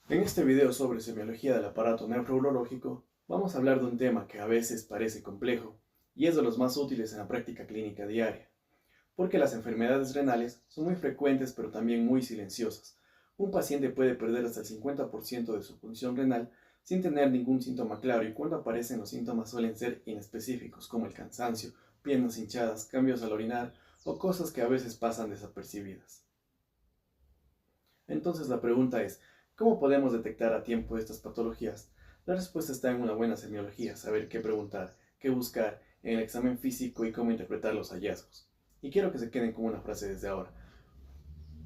En este video sobre semiología del aparato nefrourológico, vamos a hablar de un tema que a veces parece complejo y es de los más útiles en la práctica clínica diaria, porque las enfermedades renales son muy frecuentes pero también muy silenciosas. Un paciente puede perder hasta el 50% de su función renal sin tener ningún síntoma claro, y cuando aparecen los síntomas suelen ser inespecíficos, como el cansancio, piernas hinchadas, cambios al orinar o cosas que a veces pasan desapercibidas. Entonces la pregunta es, ¿cómo podemos detectar a tiempo estas patologías? La respuesta está en una buena semiología, saber qué preguntar, qué buscar en el examen físico y cómo interpretar los hallazgos. Y quiero que se queden con una frase desde ahora.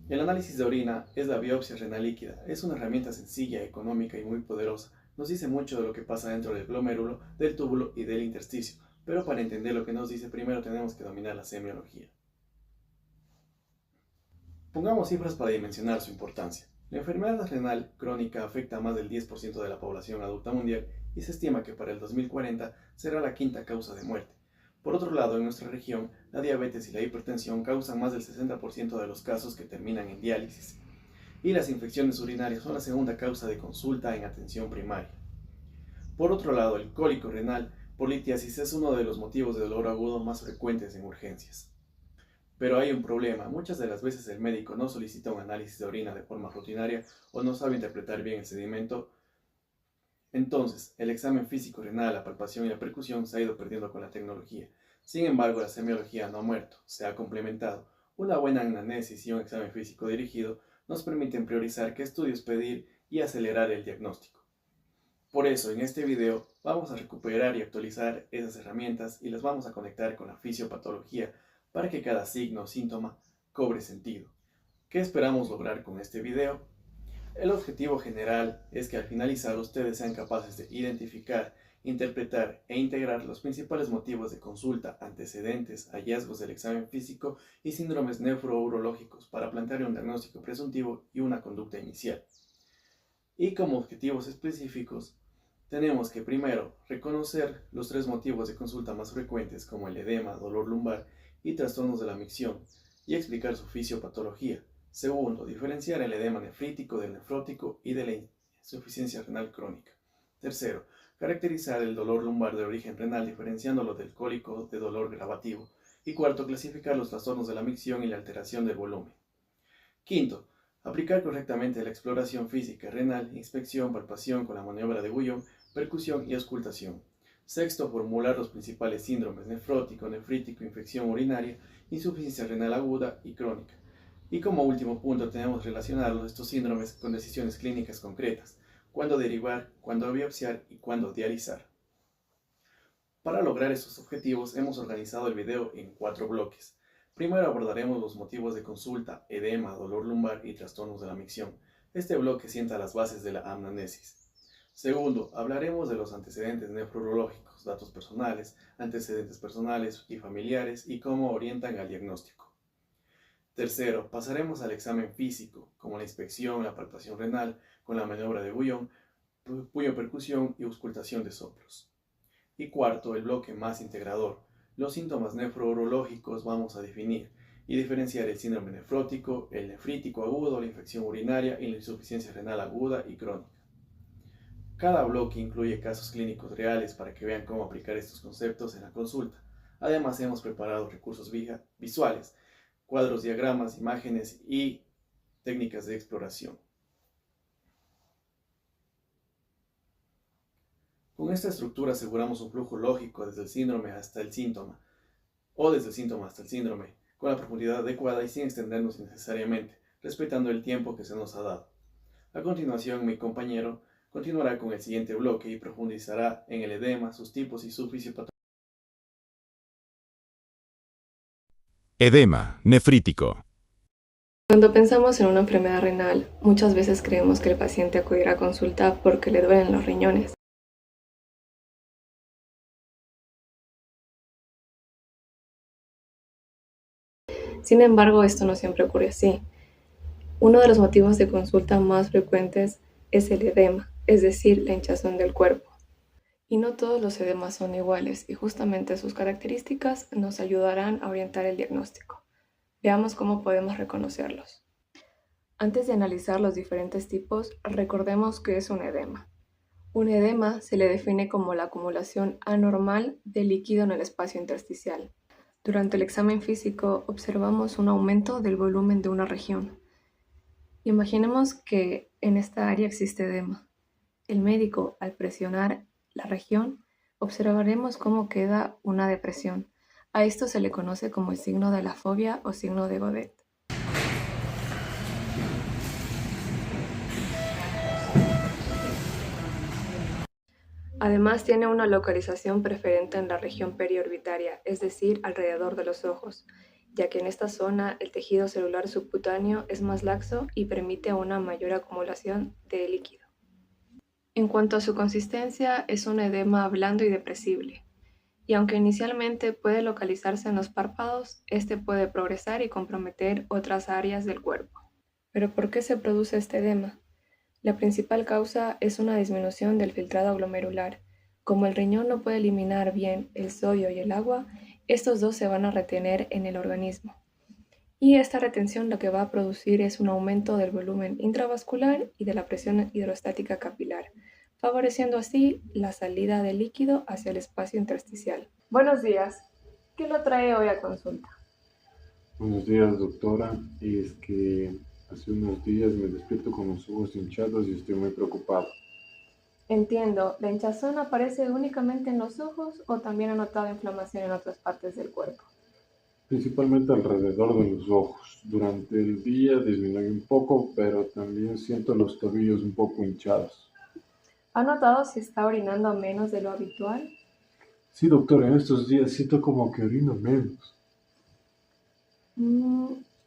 El análisis de orina es la biopsia renal líquida. Es una herramienta sencilla, económica y muy poderosa. Nos dice mucho de lo que pasa dentro del glomérulo, del túbulo y del intersticio. Pero para entender lo que nos dice, primero tenemos que dominar la semiología. Pongamos cifras para dimensionar su importancia. La enfermedad renal crónica afecta a más del 10% de la población adulta mundial y se estima que para el 2040 será la quinta causa de muerte. Por otro lado, en nuestra región, la diabetes y la hipertensión causan más del 60% de los casos que terminan en diálisis, y las infecciones urinarias son la segunda causa de consulta en atención primaria. Por otro lado, el cólico renal por litiasis es uno de los motivos de dolor agudo más frecuentes en urgencias. Pero hay un problema: muchas de las veces el médico no solicita un análisis de orina de forma rutinaria o no sabe interpretar bien el sedimento. Entonces, el examen físico renal, la palpación y la percusión se ha ido perdiendo con la tecnología. Sin embargo, la semiología no ha muerto, se ha complementado. Una buena anamnesis y un examen físico dirigido nos permiten priorizar qué estudios pedir y acelerar el diagnóstico. Por eso, en este video vamos a recuperar y actualizar esas herramientas y las vamos a conectar con la fisiopatología para que cada signo o síntoma cobre sentido. ¿Qué esperamos lograr con este video? El objetivo general es que al finalizar ustedes sean capaces de identificar, interpretar e integrar los principales motivos de consulta, antecedentes, hallazgos del examen físico y síndromes nefrourológicos para plantear un diagnóstico presuntivo y una conducta inicial. Y como objetivos específicos, tenemos que primero reconocer los tres motivos de consulta más frecuentes, como el edema, dolor lumbar y trastornos de la micción, y explicar su fisiopatología. Segundo, diferenciar el edema nefrítico del nefrótico y de la insuficiencia renal crónica. Tercero, caracterizar el dolor lumbar de origen renal diferenciándolo del cólico de dolor gravativo. Y cuarto, clasificar los trastornos de la micción y la alteración del volumen. Quinto, aplicar correctamente la exploración física renal, inspección, palpación con la maniobra de Guyon, percusión y auscultación. Sexto, formular los principales síndromes nefrótico, nefrítico, infección urinaria, insuficiencia renal aguda y crónica. Y como último punto, tenemos relacionar estos síndromes con decisiones clínicas concretas: cuándo derivar, cuándo biopsiar y cuándo dializar. Para lograr estos objetivos hemos organizado el video en 4 bloques. Primero abordaremos los motivos de consulta, edema, dolor lumbar y trastornos de la micción. Este bloque sienta las bases de la anamnesis. Segundo, hablaremos de los antecedentes nefrológicos, datos personales, antecedentes personales y familiares y cómo orientan al diagnóstico. Tercero, pasaremos al examen físico, como la inspección, la palpación renal, con la maniobra de Guyon, puño-percusión y auscultación de soplos. Y cuarto, el bloque más integrador: los síntomas nefrourológicos vamos a definir y diferenciar el síndrome nefrótico, el nefrítico agudo, la infección urinaria y la insuficiencia renal aguda y crónica. Cada bloque incluye casos clínicos reales para que vean cómo aplicar estos conceptos en la consulta. Además, hemos preparado recursos visuales, cuadros, diagramas, imágenes y técnicas de exploración. Con esta estructura aseguramos un flujo lógico desde el síndrome hasta el síntoma, o desde el síntoma hasta el síndrome, con la profundidad adecuada y sin extendernos innecesariamente, respetando el tiempo que se nos ha dado. A continuación, mi compañero continuará con el siguiente bloque y profundizará en el edema, sus tipos y su fisiopatología. Edema nefrítico. Cuando pensamos en una enfermedad renal, muchas veces creemos que el paciente acudirá a consulta porque le duelen los riñones. Sin embargo, esto no siempre ocurre así. Uno de los motivos de consulta más frecuentes es el edema, es decir, la hinchazón del cuerpo. Y no todos los edemas son iguales, y justamente sus características nos ayudarán a orientar el diagnóstico. Veamos cómo podemos reconocerlos. Antes de analizar los diferentes tipos, recordemos qué es un edema. Un edema se le define como la acumulación anormal de líquido en el espacio intersticial. Durante el examen físico observamos un aumento del volumen de una región. Imaginemos que en esta área existe edema. El médico, al presionar la región, observaremos cómo queda una depresión. A esto se le conoce como el signo de la fobia o signo de Godet. Además tiene una localización preferente en la región periorbitaria, es decir, alrededor de los ojos, ya que en esta zona el tejido celular subcutáneo es más laxo y permite una mayor acumulación de líquido. En cuanto a su consistencia, es un edema blando y depresible, y aunque inicialmente puede localizarse en los párpados, este puede progresar y comprometer otras áreas del cuerpo. ¿Pero por qué se produce este edema? La principal causa es una disminución del filtrado glomerular. Como el riñón no puede eliminar bien el sodio y el agua, estos dos se van a retener en el organismo. Y esta retención lo que va a producir es un aumento del volumen intravascular y de la presión hidrostática capilar, favoreciendo así la salida de líquido hacia el espacio intersticial. Buenos días. ¿Qué lo trae hoy a consulta? Buenos días, doctora. Es que hace unos días me despierto con los ojos hinchados y estoy muy preocupado. Entiendo. ¿La hinchazón aparece únicamente en los ojos o también ha notado inflamación en otras partes del cuerpo? Principalmente alrededor de los ojos. Durante el día disminuye un poco, pero también siento los tobillos un poco hinchados. ¿Ha notado si está orinando menos de lo habitual? Sí, doctora, en estos días siento como que orino menos.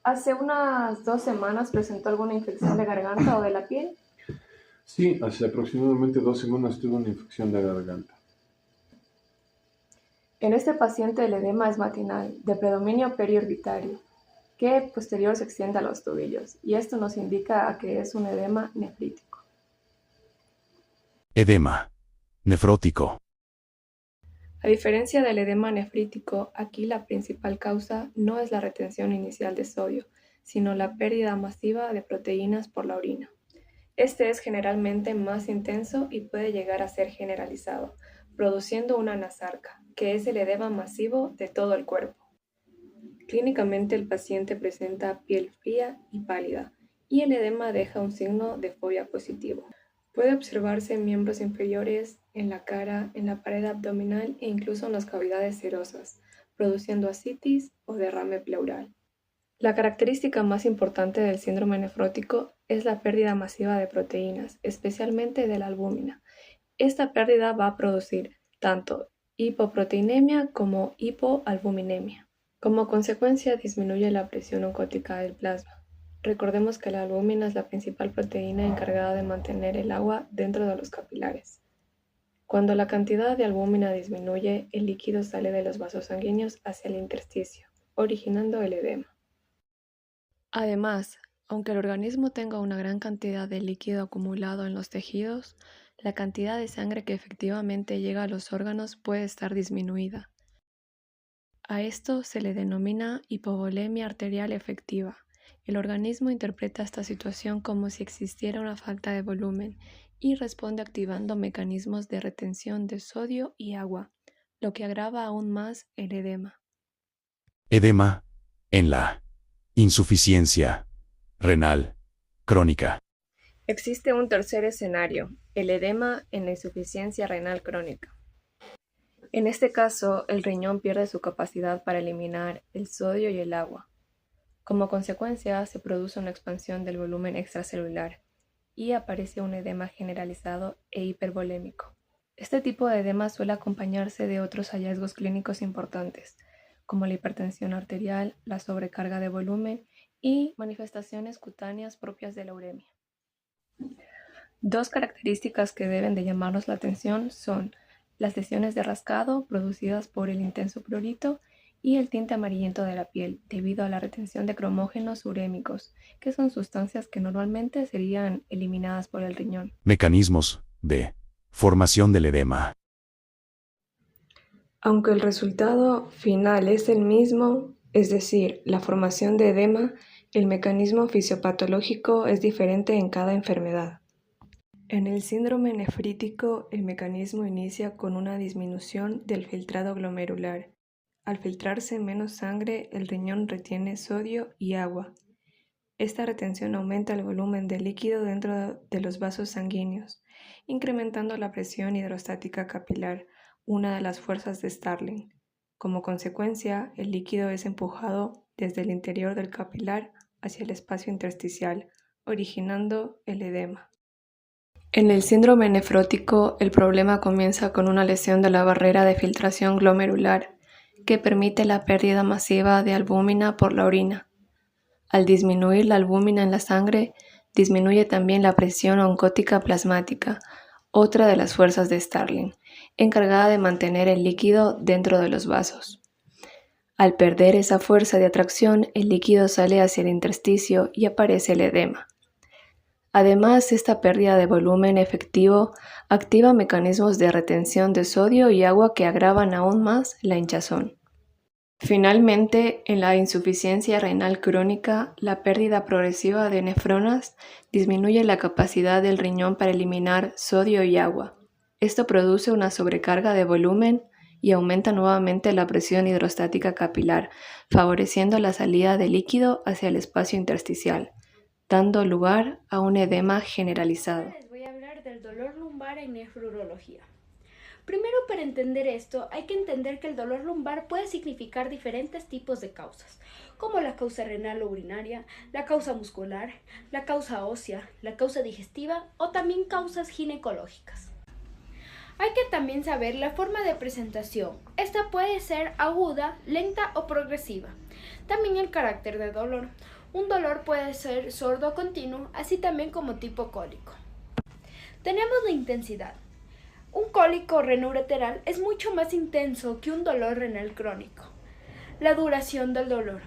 Hace unas 2 semanas presentó alguna infección de garganta o de la piel. Sí, hace aproximadamente 2 semanas tuve una infección de garganta. En este paciente el edema es matinal, de predominio periorbitario, que posterior se extiende a los tobillos, y esto nos indica que es un edema nefrítico. Edema nefrótico. A diferencia del edema nefrítico, aquí la principal causa no es la retención inicial de sodio, sino la pérdida masiva de proteínas por la orina. Este es generalmente más intenso y puede llegar a ser generalizado, produciendo una anasarca, que es el edema masivo de todo el cuerpo. Clínicamente el paciente presenta piel fría y pálida, y el edema deja un signo de fobia positivo. Puede observarse en miembros inferiores, en la cara, en la pared abdominal e incluso en las cavidades serosas, produciendo ascitis o derrame pleural. La característica más importante del síndrome nefrótico es la pérdida masiva de proteínas, especialmente de la albúmina. Esta pérdida va a producir tanto hipoproteinemia como hipoalbuminemia. Como consecuencia, disminuye la presión oncótica del plasma. Recordemos que la albúmina es la principal proteína encargada de mantener el agua dentro de los capilares. Cuando la cantidad de albúmina disminuye, el líquido sale de los vasos sanguíneos hacia el intersticio, originando el edema. Además, aunque el organismo tenga una gran cantidad de líquido acumulado en los tejidos, la cantidad de sangre que efectivamente llega a los órganos puede estar disminuida. A esto se le denomina hipovolemia arterial efectiva. El organismo interpreta esta situación como si existiera una falta de volumen y responde activando mecanismos de retención de sodio y agua, lo que agrava aún más el edema. Edema en la insuficiencia renal crónica. Existe un tercer escenario, el edema en la insuficiencia renal crónica. En este caso, el riñón pierde su capacidad para eliminar el sodio y el agua. Como consecuencia, se produce una expansión del volumen extracelular y aparece un edema generalizado e hipervolémico. Este tipo de edema suele acompañarse de otros hallazgos clínicos importantes, como la hipertensión arterial, la sobrecarga de volumen y manifestaciones cutáneas propias de la uremia. Dos características que deben de llamarnos la atención son las lesiones de rascado producidas por el intenso prurito y el tinte amarillento de la piel debido a la retención de cromógenos urémicos, que son sustancias que normalmente serían eliminadas por el riñón. Mecanismos de formación del edema. Aunque el resultado final es el mismo, es decir, la formación de edema, El mecanismo fisiopatológico es diferente en cada enfermedad. En el síndrome nefrítico, el mecanismo inicia con una disminución del filtrado glomerular. Al filtrarse menos sangre, el riñón retiene sodio y agua. Esta retención aumenta el volumen de líquido dentro de los vasos sanguíneos, incrementando la presión hidrostática capilar, una de las fuerzas de Starling. Como consecuencia, el líquido es empujado desde el interior del capilar hacia el espacio intersticial, originando el edema. En el síndrome nefrótico, el problema comienza con una lesión de la barrera de filtración glomerular, que permite la pérdida masiva de albúmina por la orina. Al disminuir la albúmina en la sangre, disminuye también la presión oncótica plasmática, otra de las fuerzas de Starling, encargada de mantener el líquido dentro de los vasos. Al perder esa fuerza de atracción, el líquido sale hacia el intersticio y aparece el edema. Además, esta pérdida de volumen efectivo activa mecanismos de retención de sodio y agua que agravan aún más la hinchazón. Finalmente, en la insuficiencia renal crónica, la pérdida progresiva de nefronas disminuye la capacidad del riñón para eliminar sodio y agua. Esto produce una sobrecarga de volumen y aumenta nuevamente la presión hidrostática capilar, favoreciendo la salida de líquido hacia el espacio intersticial, dando lugar a un edema generalizado. Les voy a hablar del dolor lumbar en nefrología. Primero, para entender esto, hay que entender que el dolor lumbar puede significar diferentes tipos de causas, como la causa renal o urinaria, la causa muscular, la causa ósea, la causa digestiva o también causas ginecológicas. Hay que también saber la forma de presentación. Esta puede ser aguda, lenta o progresiva. También el carácter de dolor. Un dolor puede ser sordo continuo, así también como tipo cólico. Tenemos la intensidad. Un cólico renoureteral es mucho más intenso que un dolor renal crónico. La duración del dolor.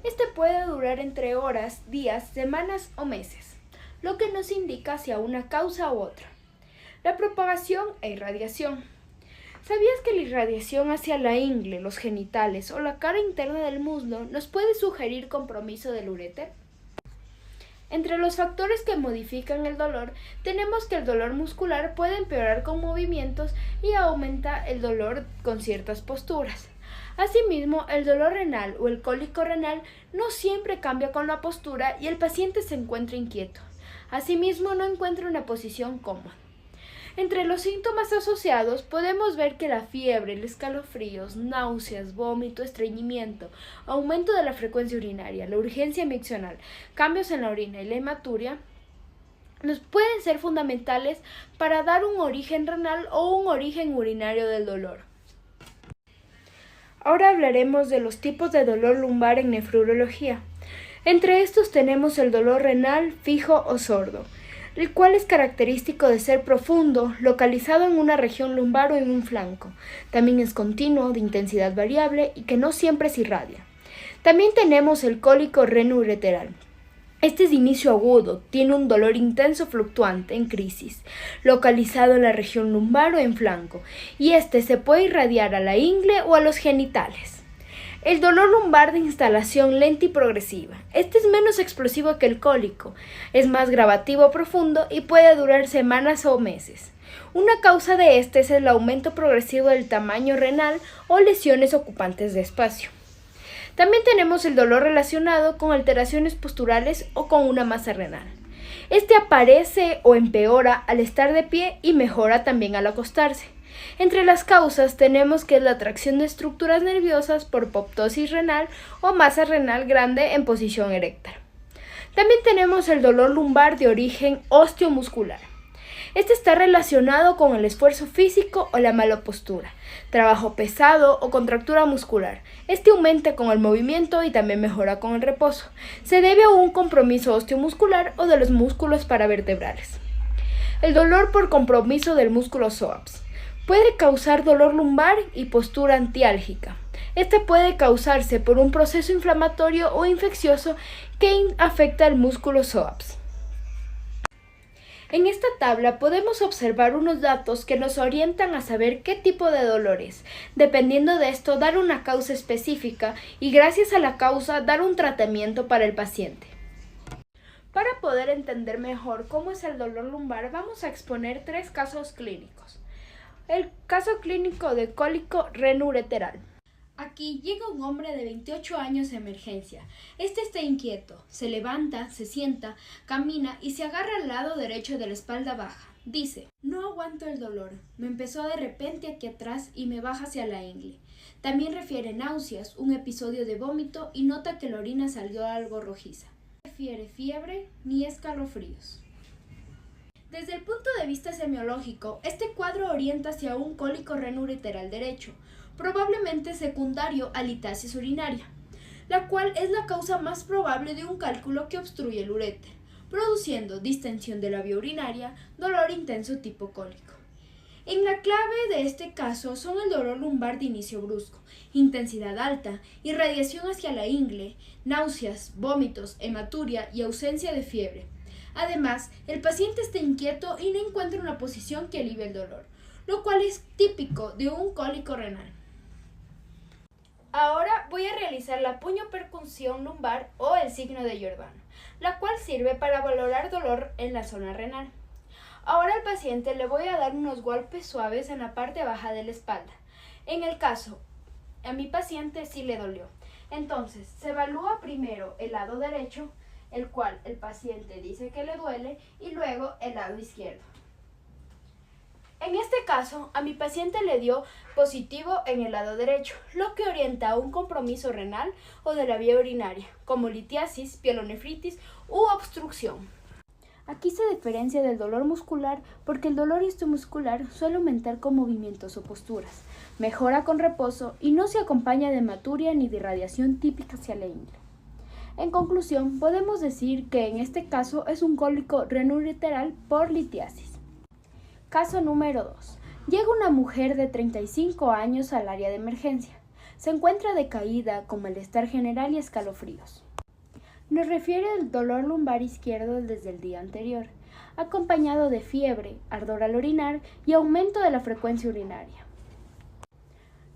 Este puede durar entre horas, días, semanas o meses, lo que nos indica hacia una causa u otra. La propagación e irradiación. ¿Sabías que la irradiación hacia la ingle, los genitales o la cara interna del muslo nos puede sugerir compromiso del uréter? Entre los factores que modifican el dolor, tenemos que el dolor muscular puede empeorar con movimientos y aumenta el dolor con ciertas posturas. Asimismo, el dolor renal o el cólico renal no siempre cambia con la postura y el paciente se encuentra inquieto. Asimismo, no encuentra una posición cómoda. Entre los síntomas asociados podemos ver que la fiebre, el escalofríos, náuseas, vómito, estreñimiento, aumento de la frecuencia urinaria, la urgencia miccional, cambios en la orina y la hematuria nos pueden ser fundamentales para dar un origen renal o un origen urinario del dolor. Ahora hablaremos de los tipos de dolor lumbar en nefrología. Entre estos tenemos el dolor renal fijo o sordo, el cual es característico de ser profundo, localizado en una región lumbar o en un flanco. También es continuo, de intensidad variable y que no siempre se irradia. También tenemos el cólico renoureteral. Este es de inicio agudo, tiene un dolor intenso fluctuante en crisis, localizado en la región lumbar o en flanco, y este se puede irradiar a la ingle o a los genitales. El dolor lumbar de instalación lenta y progresiva. Este es menos explosivo que el cólico, es más gravativo profundo y puede durar semanas o meses. Una causa de este es el aumento progresivo del tamaño renal o lesiones ocupantes de espacio. También tenemos el dolor relacionado con alteraciones posturales o con una masa renal. Este aparece o empeora al estar de pie y mejora también al acostarse. Entre las causas tenemos que es la atracción de estructuras nerviosas por proptosis renal o masa renal grande en posición erecta. También tenemos el dolor lumbar de origen osteomuscular. Este está relacionado con el esfuerzo físico o la mala postura, trabajo pesado o contractura muscular. Este aumenta con el movimiento y también mejora con el reposo. Se debe a un compromiso osteomuscular o de los músculos paravertebrales. El dolor por compromiso del músculo psoas. Puede causar dolor lumbar y postura antiálgica. Este puede causarse por un proceso inflamatorio o infeccioso que afecta el músculo psoas. En esta tabla podemos observar unos datos que nos orientan a saber qué tipo de dolor es. Dependiendo de esto, dar una causa específica y gracias a la causa dar un tratamiento para el paciente. Para poder entender mejor cómo es el dolor lumbar, vamos a exponer 3 casos clínicos. El caso clínico de cólico renureteral. Aquí llega un hombre de 28 años a emergencia. Este está inquieto, se levanta, se sienta, camina y se agarra al lado derecho de la espalda baja. Dice: no aguanto el dolor, me empezó de repente aquí atrás y me baja hacia la ingle. También refiere náuseas, un episodio de vómito y nota que la orina salió algo rojiza. No refiere fiebre ni escalofríos. Desde el punto de vista semiológico, este cuadro orienta hacia un cólico renureteral derecho, probablemente secundario a litiasis urinaria, la cual es la causa más probable de un cálculo que obstruye el uréter, produciendo distensión de la vía urinaria, dolor intenso tipo cólico. En la clave de este caso son el dolor lumbar de inicio brusco, intensidad alta, irradiación hacia la ingle, náuseas, vómitos, hematuria y ausencia de fiebre. Además, el paciente está inquieto y no encuentra una posición que alivie el dolor, lo cual es típico de un cólico renal. Ahora voy a realizar la puñopercusión lumbar o el signo de Giordano, la cual sirve para valorar dolor en la zona renal. Ahora al paciente le voy a dar unos golpes suaves en la parte baja de la espalda. En el caso, a mi paciente sí le dolió. Entonces, se evalúa primero el lado derecho, el cual el paciente dice que le duele, y luego el lado izquierdo. En este caso, a mi paciente le dio positivo en el lado derecho, lo que orienta a un compromiso renal o de la vía urinaria, como litiasis, pielonefritis u obstrucción. Aquí se diferencia del dolor muscular porque el dolor muscular suele aumentar con movimientos o posturas, mejora con reposo y no se acompaña de hematuria ni de irradiación típica hacia la ingle. En conclusión, podemos decir que en este caso es un cólico renureteral por litiasis. Caso número 2. Llega una mujer de 35 años al área de emergencia. Se encuentra decaída con malestar general y escalofríos. Nos refiere el dolor lumbar izquierdo desde el día anterior, acompañado de fiebre, ardor al orinar y aumento de la frecuencia urinaria.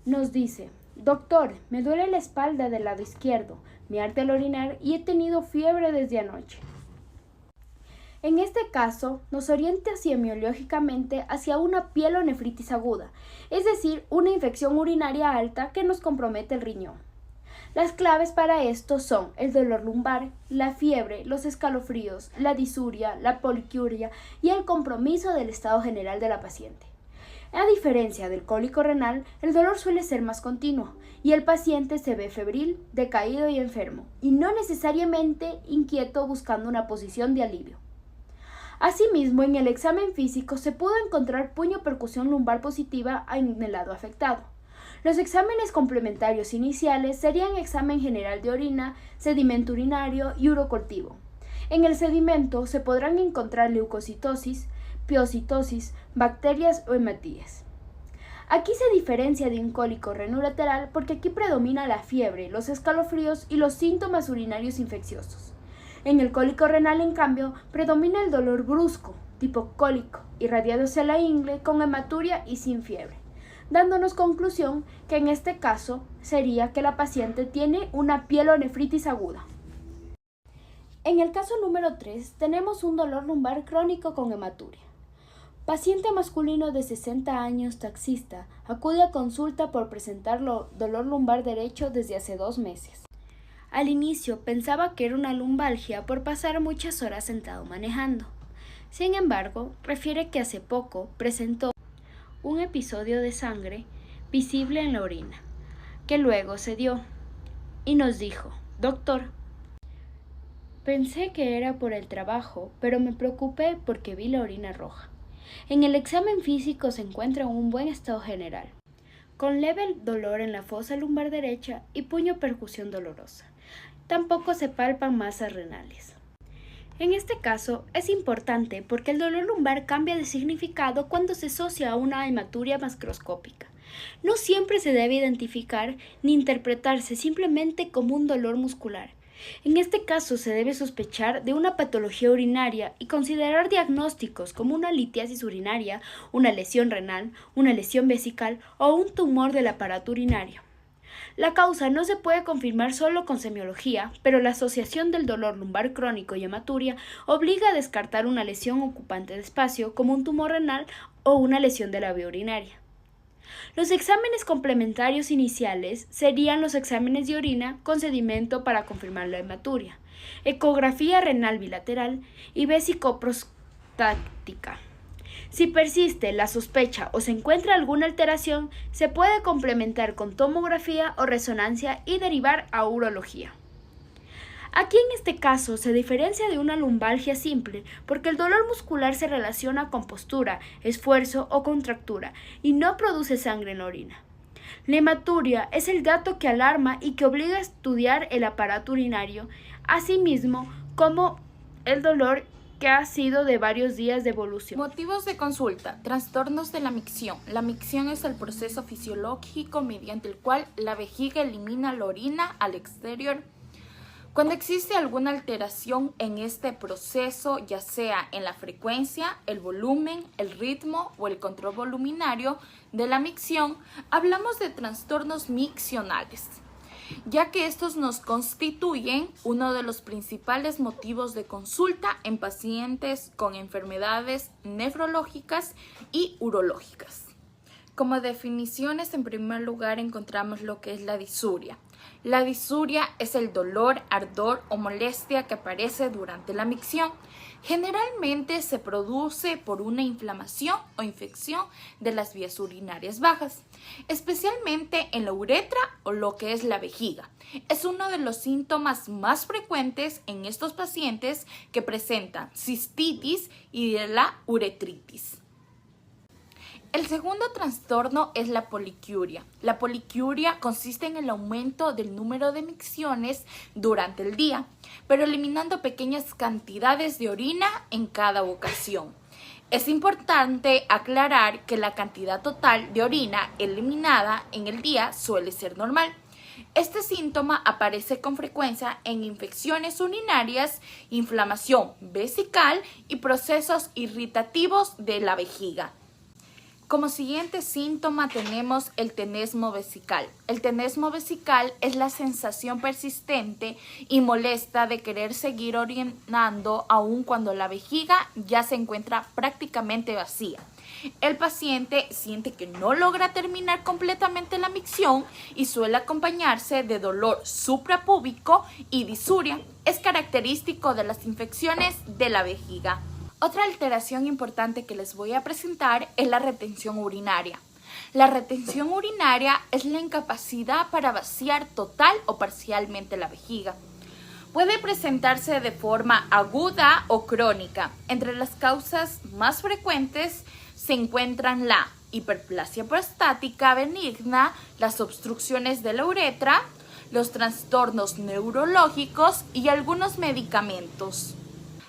Nos dice: doctor, me duele la espalda del lado izquierdo, me arde al orinar y he tenido fiebre desde anoche. En este caso, nos orienta semiológicamente hacia una pielonefritis aguda, es decir, una infección urinaria alta que nos compromete el riñón. Las claves para esto son el dolor lumbar, la fiebre, los escalofríos, la disuria, la poliquiuria y el compromiso del estado general de la paciente. A diferencia del cólico renal, el dolor suele ser más continuo y el paciente se ve febril, decaído y enfermo, y no necesariamente inquieto buscando una posición de alivio. Asimismo, en el examen físico se pudo encontrar puñopercusión lumbar positiva en el lado afectado. Los exámenes complementarios iniciales serían examen general de orina, sedimento urinario y urocultivo. En el sedimento se podrán encontrar leucocitosis, piocitosis, bacterias o hematías. Aquí se diferencia de un cólico renureteral porque aquí predomina la fiebre, los escalofríos y los síntomas urinarios infecciosos. En el cólico renal, en cambio, predomina el dolor brusco, tipo cólico, irradiado hacia la ingle, con hematuria y sin fiebre, dándonos conclusión que en este caso sería que la paciente tiene una pielonefritis aguda. En el caso número 3 tenemos un dolor lumbar crónico con hematuria. Paciente masculino de 60 años, taxista, acude a consulta por presentar dolor lumbar derecho desde hace 2 meses. Al inicio pensaba que era una lumbalgia por pasar muchas horas sentado manejando. Sin embargo, refiere que hace poco presentó un episodio de sangre visible en la orina, que luego se dio, y nos dijo: doctor, pensé que era por el trabajo, pero me preocupé porque vi la orina roja. En el examen físico se encuentra en un buen estado general, con leve dolor en la fosa lumbar derecha y puñopercusión dolorosa. Tampoco se palpan masas renales. En este caso es importante porque el dolor lumbar cambia de significado cuando se asocia a una hematuria macroscópica. No siempre se debe identificar ni interpretarse simplemente como un dolor muscular. En este caso se debe sospechar de una patología urinaria y considerar diagnósticos como una litiasis urinaria, una lesión renal, una lesión vesical o un tumor del aparato urinario. La causa no se puede confirmar solo con semiología, pero la asociación del dolor lumbar crónico y hematuria obliga a descartar una lesión ocupante de espacio como un tumor renal o una lesión de la vía urinaria. Los exámenes complementarios iniciales serían los exámenes de orina con sedimento para confirmar la hematuria, ecografía renal bilateral y vesicoprostática. Si persiste la sospecha o se encuentra alguna alteración, se puede complementar con tomografía o resonancia y derivar a urología. Aquí en este caso se diferencia de una lumbalgia simple porque el dolor muscular se relaciona con postura, esfuerzo o contractura y no produce sangre en la orina. La hematuria es el dato que alarma y que obliga a estudiar el aparato urinario, asimismo como el dolor que ha sido de varios días de evolución. Motivos de consulta. Trastornos de la micción. La micción es el proceso fisiológico mediante el cual la vejiga elimina la orina al exterior. Cuando existe alguna alteración en este proceso, ya sea en la frecuencia, el volumen, el ritmo o el control voluminario de la micción, hablamos de trastornos miccionales, ya que estos nos constituyen uno de los principales motivos de consulta en pacientes con enfermedades nefrológicas y urológicas. Como definiciones, en primer lugar encontramos lo que es la disuria. La disuria es el dolor, ardor o molestia que aparece durante la micción. Generalmente se produce por una inflamación o infección de las vías urinarias bajas, especialmente en la uretra o lo que es la vejiga. Es uno de los síntomas más frecuentes en estos pacientes que presentan cistitis y de la uretritis. El segundo trastorno es la poliquiuria. La poliquiuria consiste en el aumento del número de micciones durante el día, pero eliminando pequeñas cantidades de orina en cada ocasión. Es importante aclarar que la cantidad total de orina eliminada en el día suele ser normal. Este síntoma aparece con frecuencia en infecciones urinarias, inflamación vesical y procesos irritativos de la vejiga. Como siguiente síntoma tenemos el tenesmo vesical. El tenesmo vesical es la sensación persistente y molesta de querer seguir orinando aun cuando la vejiga ya se encuentra prácticamente vacía. El paciente siente que no logra terminar completamente la micción y suele acompañarse de dolor suprapúbico y disuria. Es característico de las infecciones de la vejiga. Otra alteración importante que les voy a presentar es la retención urinaria. La retención urinaria es la incapacidad para vaciar total o parcialmente la vejiga. Puede presentarse de forma aguda o crónica. Entre las causas más frecuentes se encuentran la hiperplasia prostática benigna, las obstrucciones de la uretra, los trastornos neurológicos y algunos medicamentos.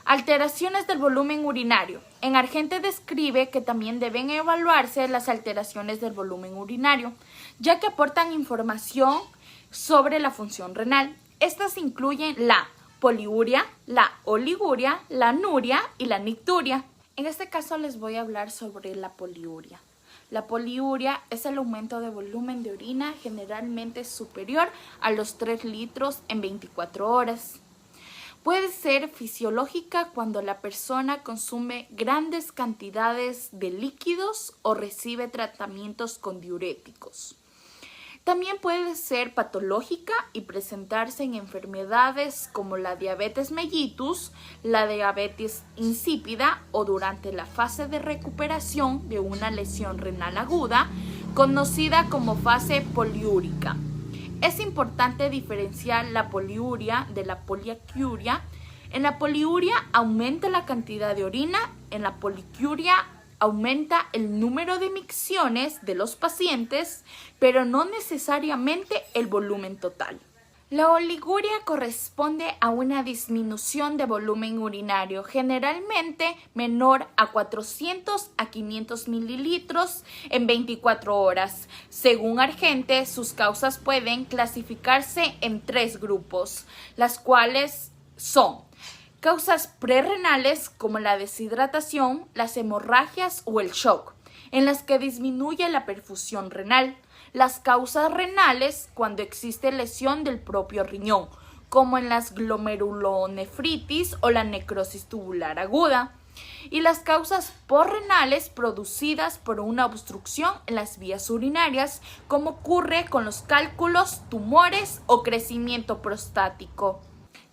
Alteraciones del volumen urinario. En Argente describe que también deben evaluarse las alteraciones del volumen urinario, ya que aportan información sobre la función renal. Estas incluyen la poliuria, la oliguria, la anuria y la nicturia. En este caso les voy a hablar sobre la poliuria. La poliuria es el aumento de volumen de orina generalmente superior a los 3 litros en 24 horas. Puede ser fisiológica cuando la persona consume grandes cantidades de líquidos o recibe tratamientos con diuréticos. También puede ser patológica y presentarse en enfermedades como la diabetes mellitus, la diabetes insípida o durante la fase de recuperación de una lesión renal aguda, conocida como fase poliúrica. Es importante diferenciar la poliuria de la poliaquiuria. En la poliuria aumenta la cantidad de orina, en la poliquiuria aumenta el número de micciones de los pacientes, pero no necesariamente el volumen total. La oliguria corresponde a una disminución de volumen urinario, generalmente menor a 400 a 500 mililitros en 24 horas. Según Argente, sus causas pueden clasificarse en 3 grupos, las cuales son causas prerrenales como la deshidratación, las hemorragias o el shock, en las que disminuye la perfusión renal. Las causas renales cuando existe lesión del propio riñón, como en las glomerulonefritis o la necrosis tubular aguda. Y las causas posrenales producidas por una obstrucción en las vías urinarias, como ocurre con los cálculos, tumores o crecimiento prostático.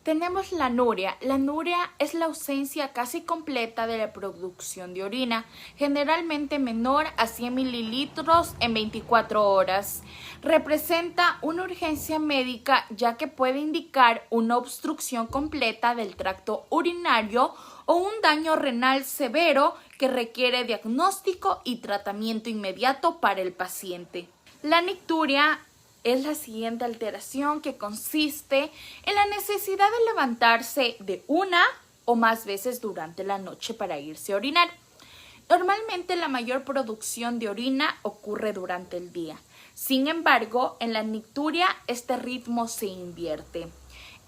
Tenemos la anuria. La anuria es la ausencia casi completa de la producción de orina, generalmente menor a 100 mililitros en 24 horas. Representa una urgencia médica ya que puede indicar una obstrucción completa del tracto urinario o un daño renal severo que requiere diagnóstico y tratamiento inmediato para el paciente. La nicturia es la siguiente alteración que consiste en la necesidad de levantarse de una o más veces durante la noche para irse a orinar. Normalmente la mayor producción de orina ocurre durante el día. Sin embargo, en la nicturia este ritmo se invierte.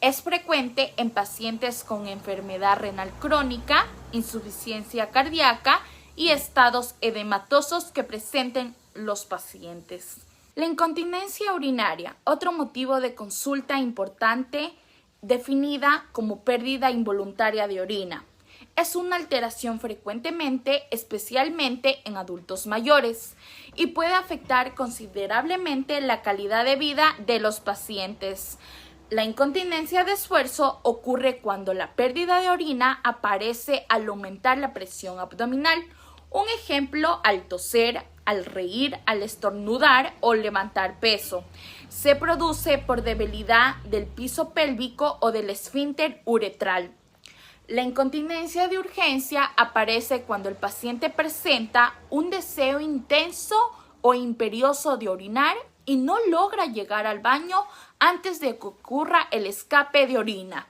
Es frecuente en pacientes con enfermedad renal crónica, insuficiencia cardíaca y estados edematosos que presenten los pacientes. La incontinencia urinaria, otro motivo de consulta importante, definida como pérdida involuntaria de orina. Es una alteración frecuentemente, especialmente en adultos mayores, y puede afectar considerablemente la calidad de vida de los pacientes. La incontinencia de esfuerzo ocurre cuando la pérdida de orina aparece al aumentar la presión abdominal. Un ejemplo, al toser, al reír, al estornudar o levantar peso. Se produce por debilidad del piso pélvico o del esfínter uretral. La incontinencia de urgencia aparece cuando el paciente presenta un deseo intenso o imperioso de orinar y no logra llegar al baño antes de que ocurra el escape de orina.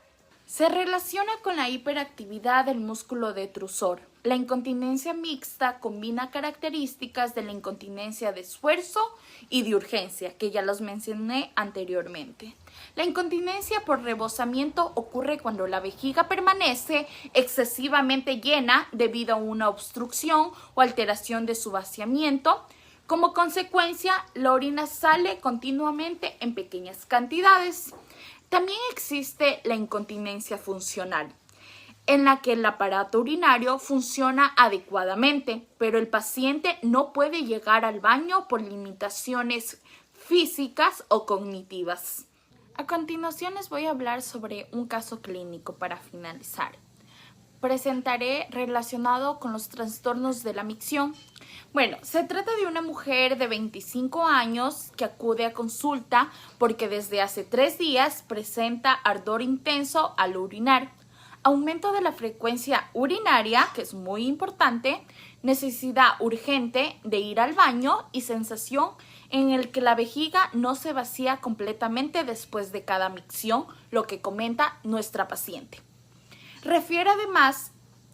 Se relaciona con la hiperactividad del músculo detrusor. La incontinencia mixta combina características de la incontinencia de esfuerzo y de urgencia, que ya los mencioné anteriormente. La incontinencia por rebosamiento ocurre cuando la vejiga permanece excesivamente llena debido a una obstrucción o alteración de su vaciamiento. Como consecuencia, la orina sale continuamente en pequeñas cantidades. También existe la incontinencia funcional, en la que el aparato urinario funciona adecuadamente, pero el paciente no puede llegar al baño por limitaciones físicas o cognitivas. A continuación les voy a hablar sobre un caso clínico para finalizar. Presentaré relacionado con los trastornos de la micción. Bueno, se trata de una mujer de 25 años que acude a consulta porque desde hace 3 días presenta ardor intenso al urinar, aumento de la frecuencia urinaria, que es muy importante, necesidad urgente de ir al baño y sensación en el que la vejiga no se vacía completamente después de cada micción, lo que comenta nuestra paciente. Refiere además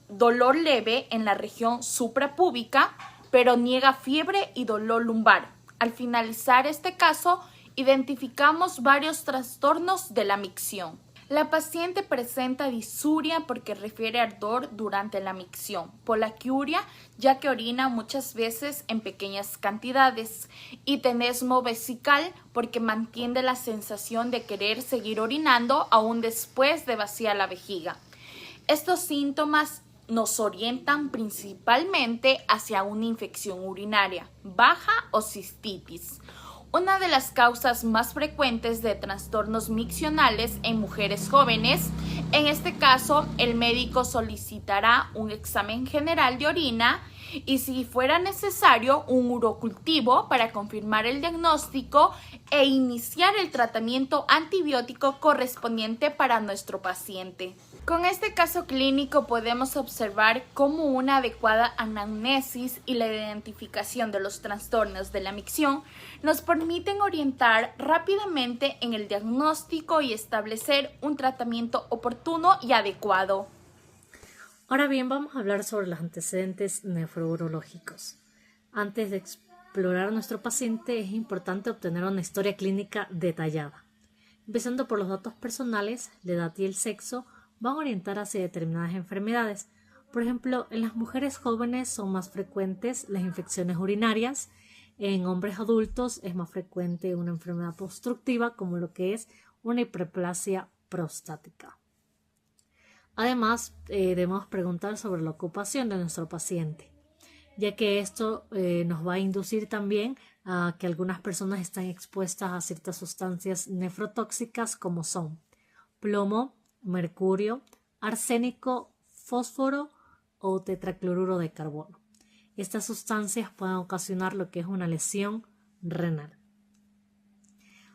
dolor leve en la región suprapúbica, pero niega fiebre y dolor lumbar. Al finalizar este caso, identificamos varios trastornos de la micción. La paciente presenta disuria porque refiere ardor durante la micción, polaquiuria ya que orina muchas veces en pequeñas cantidades y tenesmo vesical porque mantiene la sensación de querer seguir orinando aún después de vaciar la vejiga. Estos síntomas nos orientan principalmente hacia una infección urinaria, baja o cistitis. Una de las causas más frecuentes de trastornos miccionales en mujeres jóvenes. En este caso, el médico solicitará un examen general de orina y, si fuera necesario, un urocultivo para confirmar el diagnóstico e iniciar el tratamiento antibiótico correspondiente para nuestro paciente. Con este caso clínico podemos observar cómo una adecuada anamnesis y la identificación de los trastornos de la micción nos permiten orientar rápidamente en el diagnóstico y establecer un tratamiento oportuno y adecuado. Ahora bien, vamos a hablar sobre los antecedentes nefrourológicos. Antes de explorar a nuestro paciente es importante obtener una historia clínica detallada. Empezando por los datos personales, la edad y el sexo, van a orientar hacia determinadas enfermedades. Por ejemplo, en las mujeres jóvenes son más frecuentes las infecciones urinarias, En hombres adultos es más frecuente una enfermedad obstructiva como lo que es una hiperplasia prostática. Además, debemos preguntar sobre la ocupación de nuestro paciente, ya que esto nos va a inducir también a que algunas personas están expuestas a ciertas sustancias nefrotóxicas como son plomo, mercurio, arsénico, fósforo o tetracloruro de carbono. Estas sustancias pueden ocasionar lo que es una lesión renal.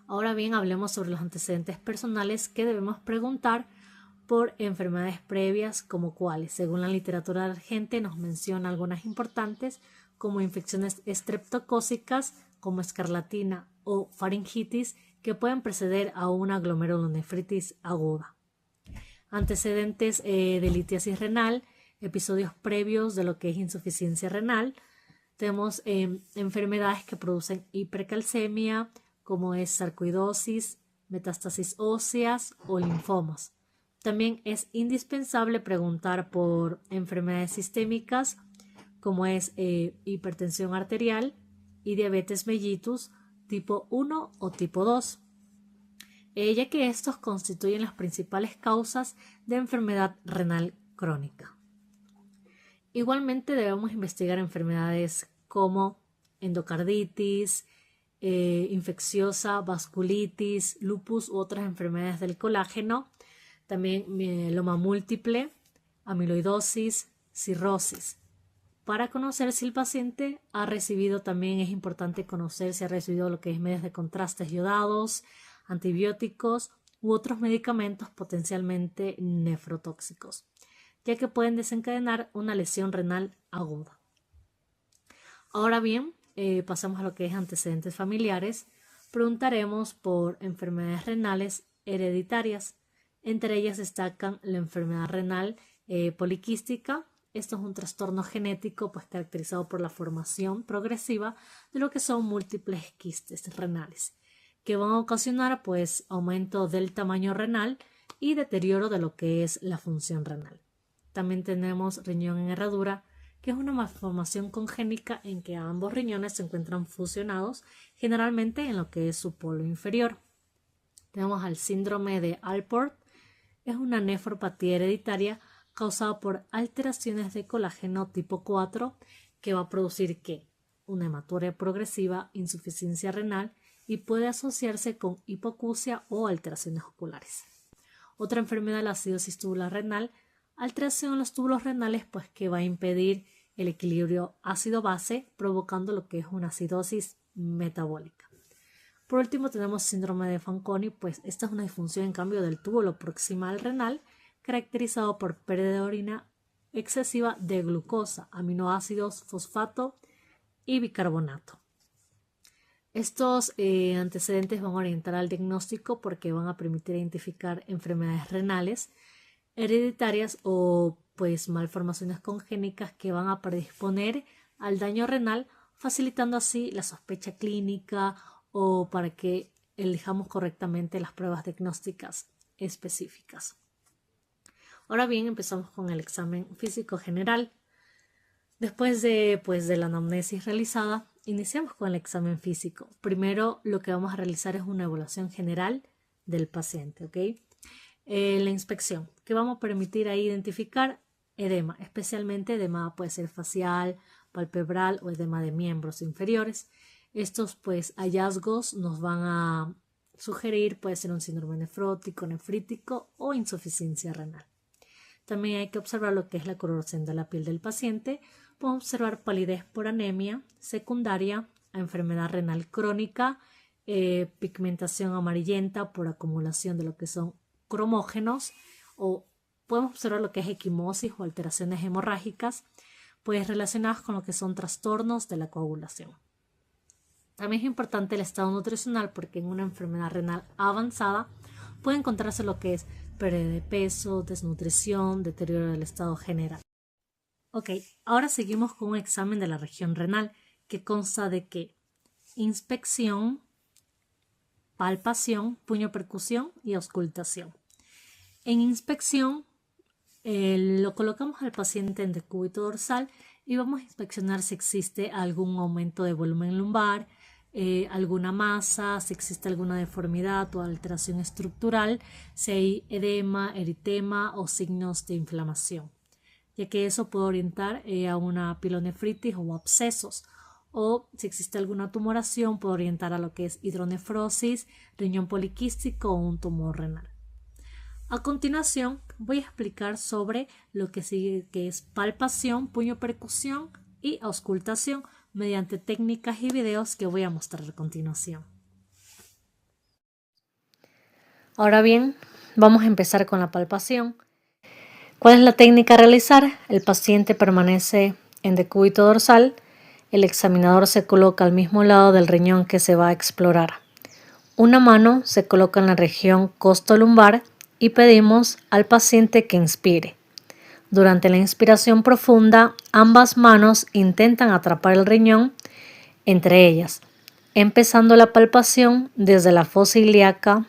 Ahora bien, hablemos sobre los antecedentes personales que debemos preguntar por enfermedades previas como cuáles. Según la literatura emergente nos menciona algunas importantes como infecciones estreptocócicas como escarlatina o faringitis que pueden preceder a una glomerulonefritis aguda. Antecedentes de litiasis renal, episodios previos de lo que es insuficiencia renal. Tenemos enfermedades que producen hipercalcemia como es sarcoidosis, metástasis óseas o linfomas. También es indispensable preguntar por enfermedades sistémicas como es hipertensión arterial y diabetes mellitus tipo 1 o tipo 2, ya que estos constituyen las principales causas de enfermedad renal crónica. Igualmente debemos investigar enfermedades como endocarditis, infecciosa, vasculitis, lupus u otras enfermedades del colágeno, también mieloma múltiple, amiloidosis, cirrosis. Para conocer si el paciente ha recibido, también es importante conocer si ha recibido lo que es medios de contrastes iodados, antibióticos u otros medicamentos potencialmente nefrotóxicos, ya que pueden desencadenar una lesión renal aguda. Ahora bien, pasamos a lo que es antecedentes familiares. Preguntaremos por enfermedades renales hereditarias. Entre ellas destacan la enfermedad renal poliquística. Esto es un trastorno genético caracterizado por la formación progresiva de lo que son múltiples quistes renales, que van a ocasionar aumento del tamaño renal y deterioro de lo que es la función renal. También tenemos riñón en herradura, que es una malformación congénica en que ambos riñones se encuentran fusionados, generalmente en lo que es su polo inferior. Tenemos al síndrome de Alport, es una nefropatía hereditaria causada por alteraciones de colágeno tipo 4 que va a producir una hematuria progresiva, insuficiencia renal y puede asociarse con hipoacusia o alteraciones oculares. Otra enfermedad, la acidosis tubular renal, alteración en los túbulos renales que va a impedir el equilibrio ácido-base, provocando lo que es una acidosis metabólica. Por último tenemos síndrome de Fanconi, esta es una disfunción en cambio del túbulo proximal renal caracterizado por pérdida de orina excesiva de glucosa, aminoácidos, fosfato y bicarbonato. Estos antecedentes van a orientar al diagnóstico porque van a permitir identificar enfermedades renales hereditarias o malformaciones congénicas que van a predisponer al daño renal, facilitando así la sospecha clínica o para que elijamos correctamente las pruebas diagnósticas específicas. Ahora bien, empezamos con el examen físico general. Después de la anamnesis realizada, iniciamos con el examen físico. Primero, lo que vamos a realizar es una evaluación general del paciente, ¿ok? La inspección, que vamos a permitir ahí identificar edema, especialmente edema puede ser facial, palpebral o edema de miembros inferiores. Estos hallazgos nos van a sugerir, puede ser un síndrome nefrótico, nefrítico o insuficiencia renal. También hay que observar lo que es la coloración de la piel del paciente. Podemos observar palidez por anemia secundaria a enfermedad renal crónica, pigmentación amarillenta por acumulación de lo que son cromógenos, o podemos observar lo que es equimosis o alteraciones hemorrágicas, relacionadas con lo que son trastornos de la coagulación. También es importante el estado nutricional porque en una enfermedad renal avanzada puede encontrarse lo que es pérdida de peso, desnutrición, deterioro del estado general. Ok, ahora seguimos con un examen de la región renal que consta de inspección, palpación, puño percusión y auscultación. En inspección Lo colocamos al paciente en decúbito dorsal y vamos a inspeccionar si existe algún aumento de volumen lumbar, alguna masa, si existe alguna deformidad o alteración estructural, si hay edema, eritema o signos de inflamación, ya que eso puede orientar a una pielonefritis o abscesos, o si existe alguna tumoración puede orientar a lo que es hidronefrosis, riñón poliquístico o un tumor renal. A continuación voy a explicar sobre lo que sigue, que es palpación, puño-percusión y auscultación mediante técnicas y videos que voy a mostrar a continuación. Ahora bien, vamos a empezar con la palpación. ¿Cuál es la técnica a realizar? El paciente permanece en decúbito dorsal, el examinador se coloca al mismo lado del riñón que se va a explorar. Una mano se coloca en la región costolumbar y pedimos al paciente que inspire. Durante la inspiración profunda, ambas manos intentan atrapar el riñón entre ellas, empezando la palpación desde la fosa ilíaca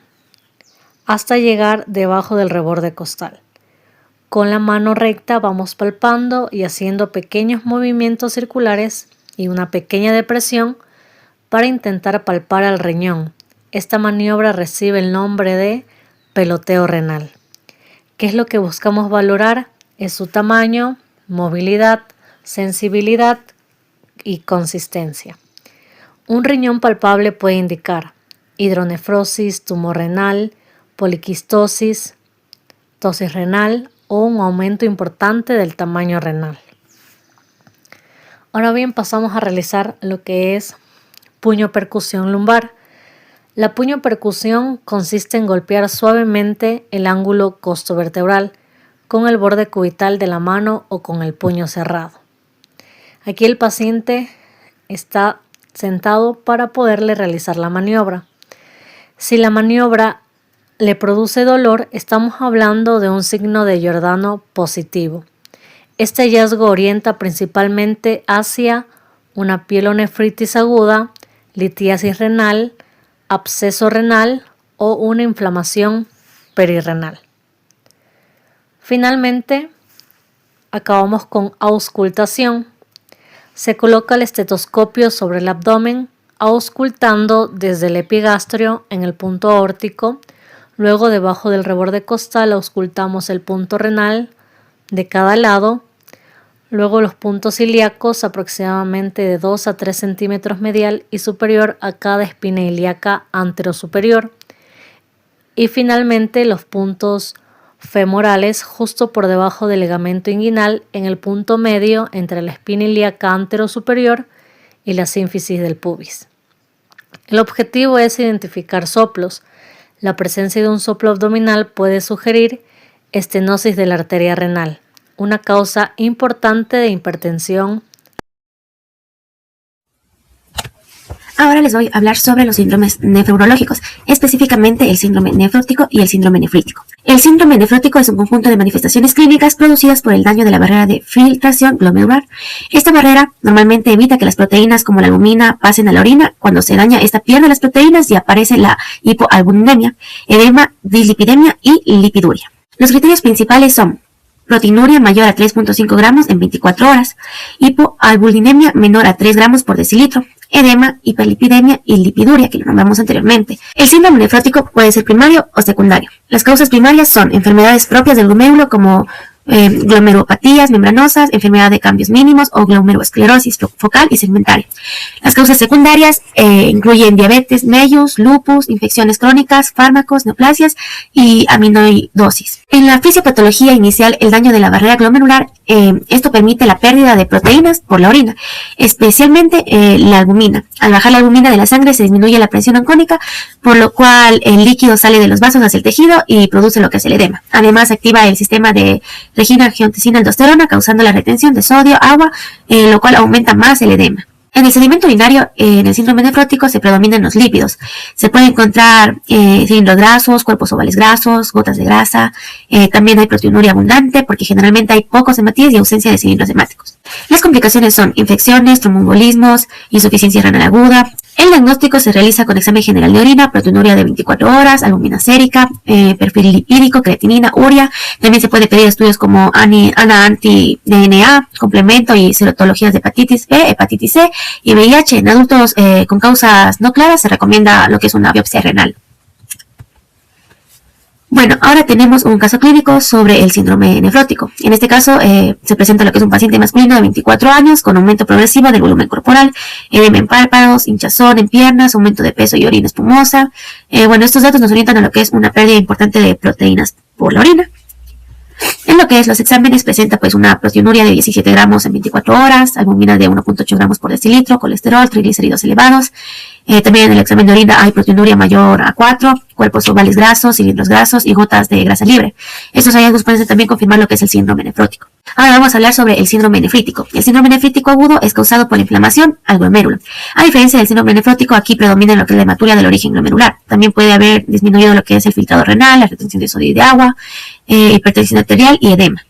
hasta llegar debajo del reborde costal. Con la mano recta vamos palpando y haciendo pequeños movimientos circulares y una pequeña depresión para intentar palpar al riñón. Esta maniobra recibe el nombre de peloteo renal. ¿Qué es lo que buscamos valorar? Es su tamaño, movilidad, sensibilidad y consistencia. Un riñón palpable puede indicar hidronefrosis, tumor renal, poliquistosis, tosis renal o un aumento importante del tamaño renal. Ahora bien, pasamos a realizar lo que es puño-percusión lumbar. La puño-percusión consiste en golpear suavemente el ángulo costovertebral con el borde cubital de la mano o con el puño cerrado. Aquí el paciente está sentado para poderle realizar la maniobra. Si la maniobra le produce dolor, estamos hablando de un signo de Giordano positivo. Este hallazgo orienta principalmente hacia una pielonefritis aguda, litiasis renal, absceso renal o una inflamación perirrenal. Finalmente, acabamos con auscultación. Se coloca el estetoscopio sobre el abdomen, auscultando desde el epigastrio en el punto aórtico. Luego, debajo del reborde costal, auscultamos el punto renal de cada lado. Luego los puntos ilíacos aproximadamente de 2 a 3 centímetros medial y superior a cada espina ilíaca anterosuperior. Y finalmente los puntos femorales justo por debajo del ligamento inguinal en el punto medio entre la espina ilíaca anterosuperior y la sínfisis del pubis. El objetivo es identificar soplos. La presencia de un soplo abdominal puede sugerir estenosis de la arteria renal, una causa importante de hipertensión. Ahora les voy a hablar sobre los síndromes nefrológicos, específicamente el síndrome nefrótico y el síndrome nefrítico. El síndrome nefrótico es un conjunto de manifestaciones clínicas producidas por el daño de la barrera de filtración glomerular. Esta barrera normalmente evita que las proteínas como la albumina pasen a la orina. Cuando se daña, esta pierde las proteínas y aparece la hipoalbuminemia, edema, dislipidemia y lipiduria. Los criterios principales son proteinuria mayor a 3.5 gramos en 24 horas, hipoalbuminemia menor a 3 gramos por decilitro, edema, hiperlipidemia y lipiduria, que lo nombramos anteriormente. El síndrome nefrótico puede ser primario o secundario. Las causas primarias son enfermedades propias del glomérulo como glomerulopatías membranosas, enfermedad de cambios mínimos o glomeruloesclerosis focal y segmentaria. Las causas secundarias incluyen diabetes, mellitus, lupus, infecciones crónicas, fármacos, neoplasias y aminoidosis. En la fisiopatología inicial, el daño de la barrera glomerular, esto permite la pérdida de proteínas por la orina, especialmente la albumina. Al bajar la albumina de la sangre se disminuye la presión oncónica, por lo cual el líquido sale de los vasos hacia el tejido y produce lo que es el edema. Además, activa el sistema de regina, angiotensina, aldosterona, causando la retención de sodio, agua, lo cual aumenta más el edema. En el sedimento urinario, en el síndrome nefrótico, se predominan los lípidos. Se pueden encontrar cilindros grasos, cuerpos ovales grasos, gotas de grasa. También hay proteinuria abundante, porque generalmente hay pocos hematíes y ausencia de cilindros hemáticos. Las complicaciones son infecciones, tromboembolismos, insuficiencia renal aguda, El diagnóstico se realiza con examen general de orina, proteinuria de 24 horas, albúmina sérica, perfil lipídico, creatinina, urea. También se puede pedir estudios como anti-DNA, complemento y serologías de hepatitis B, hepatitis C y VIH. En adultos con causas no claras se recomienda lo que es una biopsia renal. Bueno, ahora tenemos un caso clínico sobre el síndrome nefrótico. En este caso se presenta lo que es un paciente masculino de 24 años con aumento progresivo del volumen corporal, edema en párpados, hinchazón en piernas, aumento de peso y orina espumosa. Bueno, estos datos nos orientan a lo que es una pérdida importante de proteínas por la orina. En lo que es los exámenes presenta pues una proteinuria de 17 gramos en 24 horas, albúmina de 1.8 gramos por decilitro, colesterol, triglicéridos elevados. También en el examen de orina hay proteinuria mayor a 4, cuerpos ovales grasos, cilindros grasos y gotas de grasa libre. Estos hallazgos pueden también confirmar lo que es el síndrome nefrótico. Ahora vamos a hablar sobre el síndrome nefrítico. El síndrome nefrítico agudo es causado por la inflamación al glomérulo. A diferencia del síndrome nefrótico, aquí predomina lo que es la hematuria del origen glomerular. También puede haber disminuido lo que es el filtrado renal, la retención de sodio y de agua, hipertensión arterial y edema.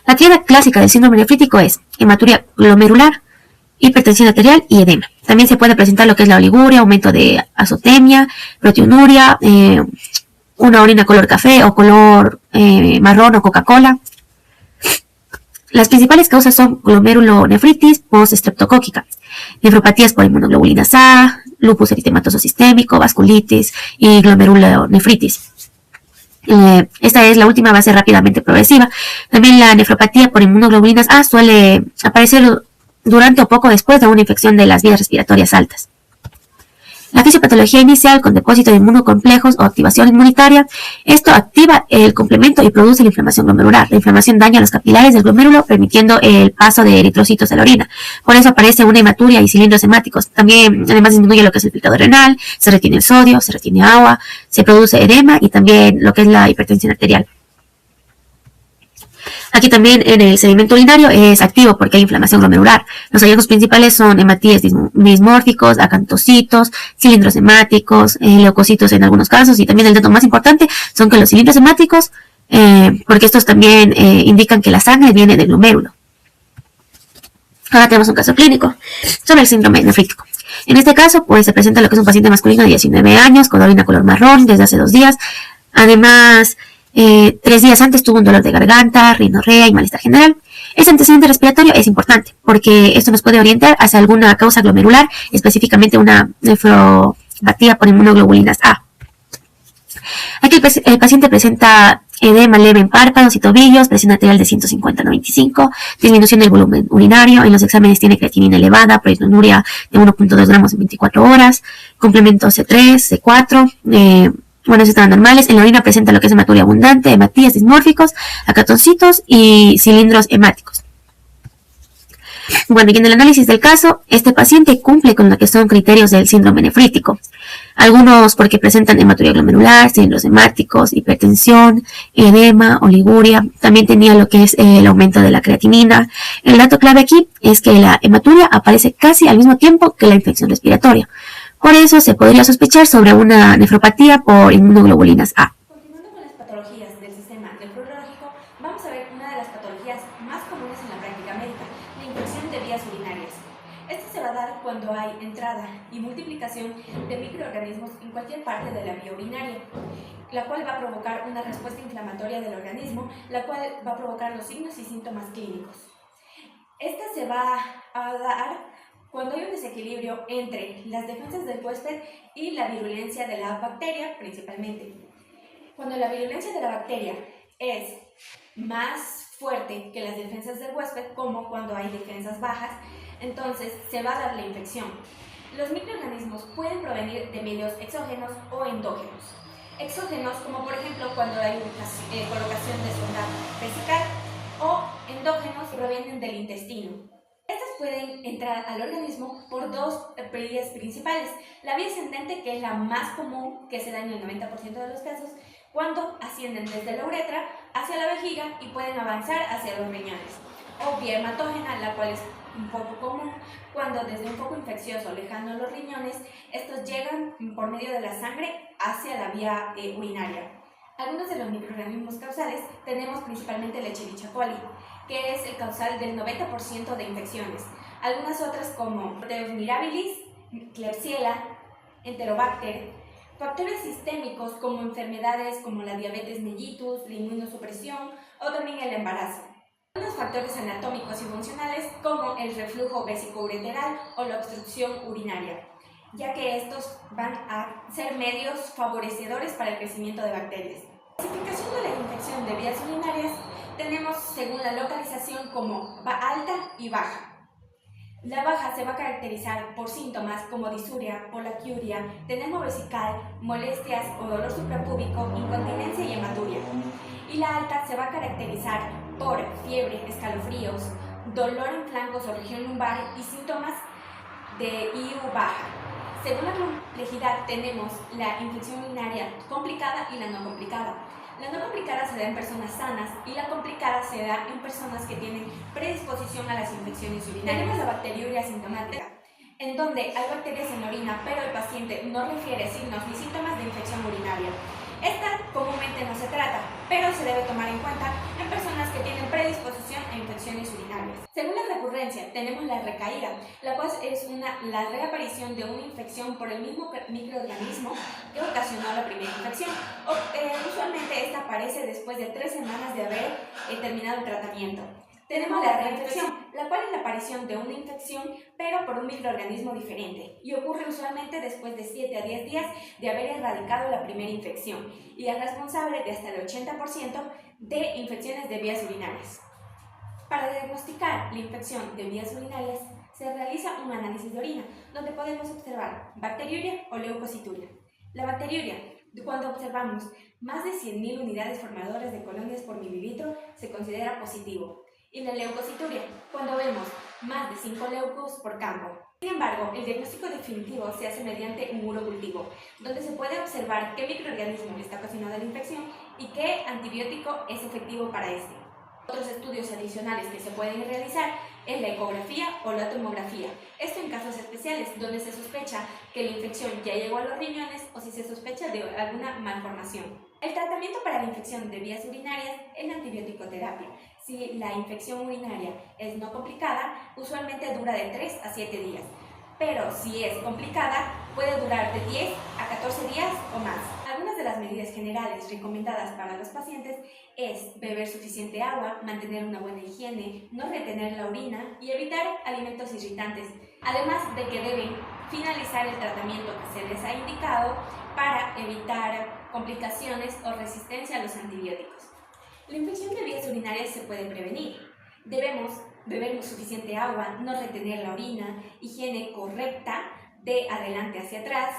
La tríada clásica del síndrome nefrítico es hematuria glomerular, hipertensión arterial y edema. También se puede presentar lo que es la oliguria, aumento de azotemia, proteinuria, una orina color café o color marrón o Coca-Cola. Las principales causas son glomerulonefritis post-streptocóquica, nefropatías por inmunoglobulinas A, lupus eritematoso sistémico, vasculitis y glomerulonefritis. Esta es la última, va a ser rápidamente progresiva. También la nefropatía por inmunoglobulinas A suele aparecer durante o poco después de una infección de las vías respiratorias altas. La fisiopatología inicial con depósito de inmunocomplejos o activación inmunitaria, esto activa el complemento y produce la inflamación glomerular. La inflamación daña los capilares del glomérulo, permitiendo el paso de eritrocitos a la orina. Por eso aparece una hematuria y cilindros hemáticos. También, además, disminuye lo que es el filtrado renal, se retiene el sodio, se retiene agua, se produce edema y también lo que es la hipertensión arterial. Aquí también en el sedimento urinario es activo porque hay inflamación glomerular. Los hallazgos principales son hematíes dismórficos, acantocitos, cilindros hemáticos, leucocitos en algunos casos, y también el dato más importante son que los cilindros hemáticos, porque estos también indican que la sangre viene del glomérulo. Ahora tenemos un caso clínico sobre el síndrome nefrítico. En este caso, pues se presenta lo que es un paciente masculino de 19 años con orina color marrón desde hace 2 días. Además, 3 días antes tuvo un dolor de garganta, rinorrea y malestar general. Ese antecedente respiratorio es importante porque esto nos puede orientar hacia alguna causa glomerular, específicamente una nefropatía por inmunoglobulinas A. Aquí el paciente presenta edema leve en párpados y tobillos, presión arterial de 150/95, disminución del volumen urinario. En los exámenes tiene creatinina elevada, proteinuria de 1.2 gramos en 24 horas, complemento C3, C4, bueno, estaban normales. En la orina presenta lo que es hematuria abundante, hematíes dismórficos, acantocitos y cilindros hemáticos. Bueno, y en el análisis del caso, este paciente cumple con lo que son criterios del síndrome nefrítico. Algunos porque presentan hematuria glomerular, cilindros hemáticos, hipertensión, edema, oliguria. También tenía lo que es el aumento de la creatinina. El dato clave aquí es que la hematuria aparece casi al mismo tiempo que la infección respiratoria. Por eso se podría sospechar sobre una nefropatía por inmunoglobulinas A. Continuando con las patologías del sistema nefrológico, vamos a ver una de las patologías más comunes en la práctica médica, la infección de vías urinarias. Esto se va a dar cuando hay entrada y multiplicación de microorganismos en cualquier parte de la vía urinaria, la cual va a provocar una respuesta inflamatoria del organismo, la cual va a provocar los signos y síntomas clínicos. Esta se va a dar cuando hay un desequilibrio entre las defensas del huésped y la virulencia de la bacteria, principalmente. Cuando la virulencia de la bacteria es más fuerte que las defensas del huésped, como cuando hay defensas bajas, entonces se va a dar la infección. Los microorganismos pueden provenir de medios exógenos o endógenos. Exógenos, como por ejemplo cuando hay colocación de sonda vesical, o endógenos provienen del intestino. Estas pueden entrar al organismo por 2 vías principales. La vía ascendente, que es la más común, que se da en el 90% de los casos, cuando ascienden desde la uretra hacia la vejiga y pueden avanzar hacia los riñones. O vía hematógena, la cual es un poco común, cuando desde un foco infeccioso lejano a los riñones, estos llegan por medio de la sangre hacia la vía urinaria. Algunos de los microorganismos causales tenemos principalmente el Escherichia coli, que es el causal del 90% de infecciones. Algunas otras como Proteus mirabilis, Klebsiella, Enterobacter, factores sistémicos como enfermedades como la diabetes mellitus, la inmunosupresión o también el embarazo. Algunos factores anatómicos y funcionales como el reflujo vesicoureteral o la obstrucción urinaria, ya que estos van a ser medios favorecedores para el crecimiento de bacterias. La clasificación de la infección de vías urinarias tenemos según la localización como alta y baja. La baja se va a caracterizar por síntomas como disuria, polaquiuria, tenemo vesical, molestias o dolor suprapúbico, incontinencia y hematuria. Y la alta se va a caracterizar por fiebre, escalofríos, dolor en flancos o región lumbar y síntomas de IU baja. Según la complejidad tenemos la infección urinaria complicada y la no complicada. La no complicada se da en personas sanas y la complicada se da en personas que tienen predisposición a las infecciones urinarias. Tenemos la bacteriuria asintomática, en donde hay bacterias en la orina, pero el paciente no refiere signos ni síntomas de infección urinaria. Esta comúnmente no se trata, pero se debe tomar en cuenta en personas que tienen predisposición a infecciones urinarias. Según la recurrencia, tenemos la recaída, la cual es la reaparición de una infección por el mismo microorganismo que ocasionó la primera infección. Usualmente esta aparece después de 3 semanas de haber terminado el tratamiento. Tenemos la reinfección, la cual es la aparición de una infección pero por un microorganismo diferente y ocurre usualmente después de 7 a 10 días de haber erradicado la primera infección y es responsable de hasta el 80% de infecciones de vías urinarias. Para diagnosticar la infección de vías urinarias se realiza un análisis de orina donde podemos observar bacteriuria o leucocituria. La bacteriuria, cuando observamos más de 100.000 unidades formadoras de colonias por mililitro, se considera positivo. Y la leucocituria, cuando vemos más de 5 leucos por campo. Sin embargo, el diagnóstico definitivo se hace mediante un urocultivo, donde se puede observar qué microorganismo está ocasionando la infección y qué antibiótico es efectivo para este. Otros estudios adicionales que se pueden realizar es la ecografía o la tomografía. Esto en casos especiales donde se sospecha que la infección ya llegó a los riñones o si se sospecha de alguna malformación. El tratamiento para la infección de vías urinarias es la antibiótico-terapia. Si la infección urinaria es no complicada, usualmente dura de 3 a 7 días. Pero si es complicada, puede durar de 10 a 14 días o más. Algunas de las medidas generales recomendadas para los pacientes es beber suficiente agua, mantener una buena higiene, no retener la orina y evitar alimentos irritantes. Además de que deben finalizar el tratamiento que se les ha indicado para evitar complicaciones o resistencia a los antibióticos. La infección de vías urinarias se puede prevenir. Debemos beber suficiente agua, no retener la orina, higiene correcta de adelante hacia atrás,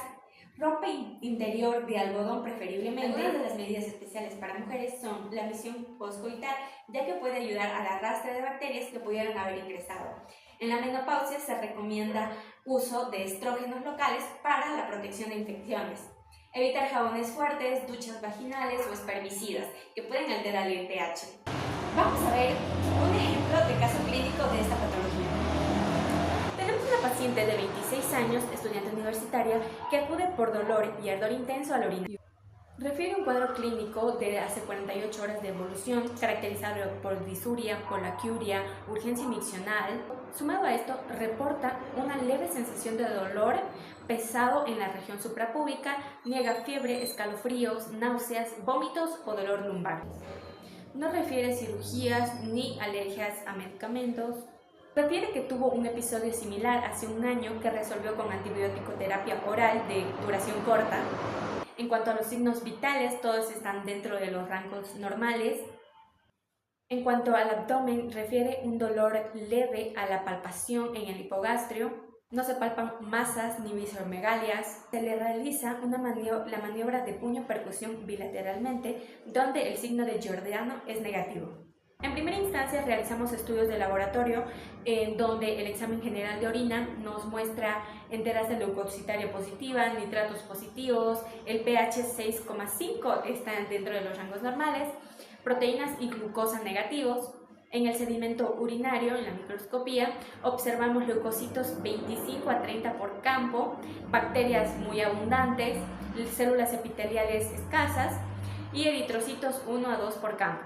ropa interior de algodón preferiblemente. Algunas de las medidas especiales para mujeres son la misión postcoital, ya que puede ayudar al arrastre de bacterias que pudieran haber ingresado. En la menopausia se recomienda uso de estrógenos locales para la protección de infecciones. Evitar jabones fuertes, duchas vaginales o espermicidas que pueden alterar el pH. Vamos a ver un ejemplo de caso clínico de esta patología. Tenemos una paciente de 26 años, estudiante universitaria, que acude por dolor y ardor intenso al orinar. Refiere un cuadro clínico de hace 48 horas de evolución, caracterizado por disuria, polaquiuria, urgencia miccional. Sumado a esto, reporta una leve sensación de dolor pesado en la región suprapúbica, niega fiebre, escalofríos, náuseas, vómitos o dolor lumbar. No refiere cirugías ni alergias a medicamentos. Refiere que tuvo un episodio similar hace un año que resolvió con antibiótico-terapia oral de duración corta. En cuanto a los signos vitales, todos están dentro de los rangos normales. En cuanto al abdomen, refiere un dolor leve a la palpación en el hipogastrio. No se palpan masas ni visceromegalias. Se le realiza la maniobra de puño-percusión bilateralmente, donde el signo de Giordano es negativo. En primera instancia realizamos estudios de laboratorio donde el examen general de orina nos muestra enterase leucocitaria positiva, nitratos positivos, el pH 6,5 está dentro de los rangos normales, proteínas y glucosa negativos. En el sedimento urinario, en la microscopía, observamos leucocitos 25 a 30 por campo, bacterias muy abundantes, células epiteliales escasas y eritrocitos 1 a 2 por campo.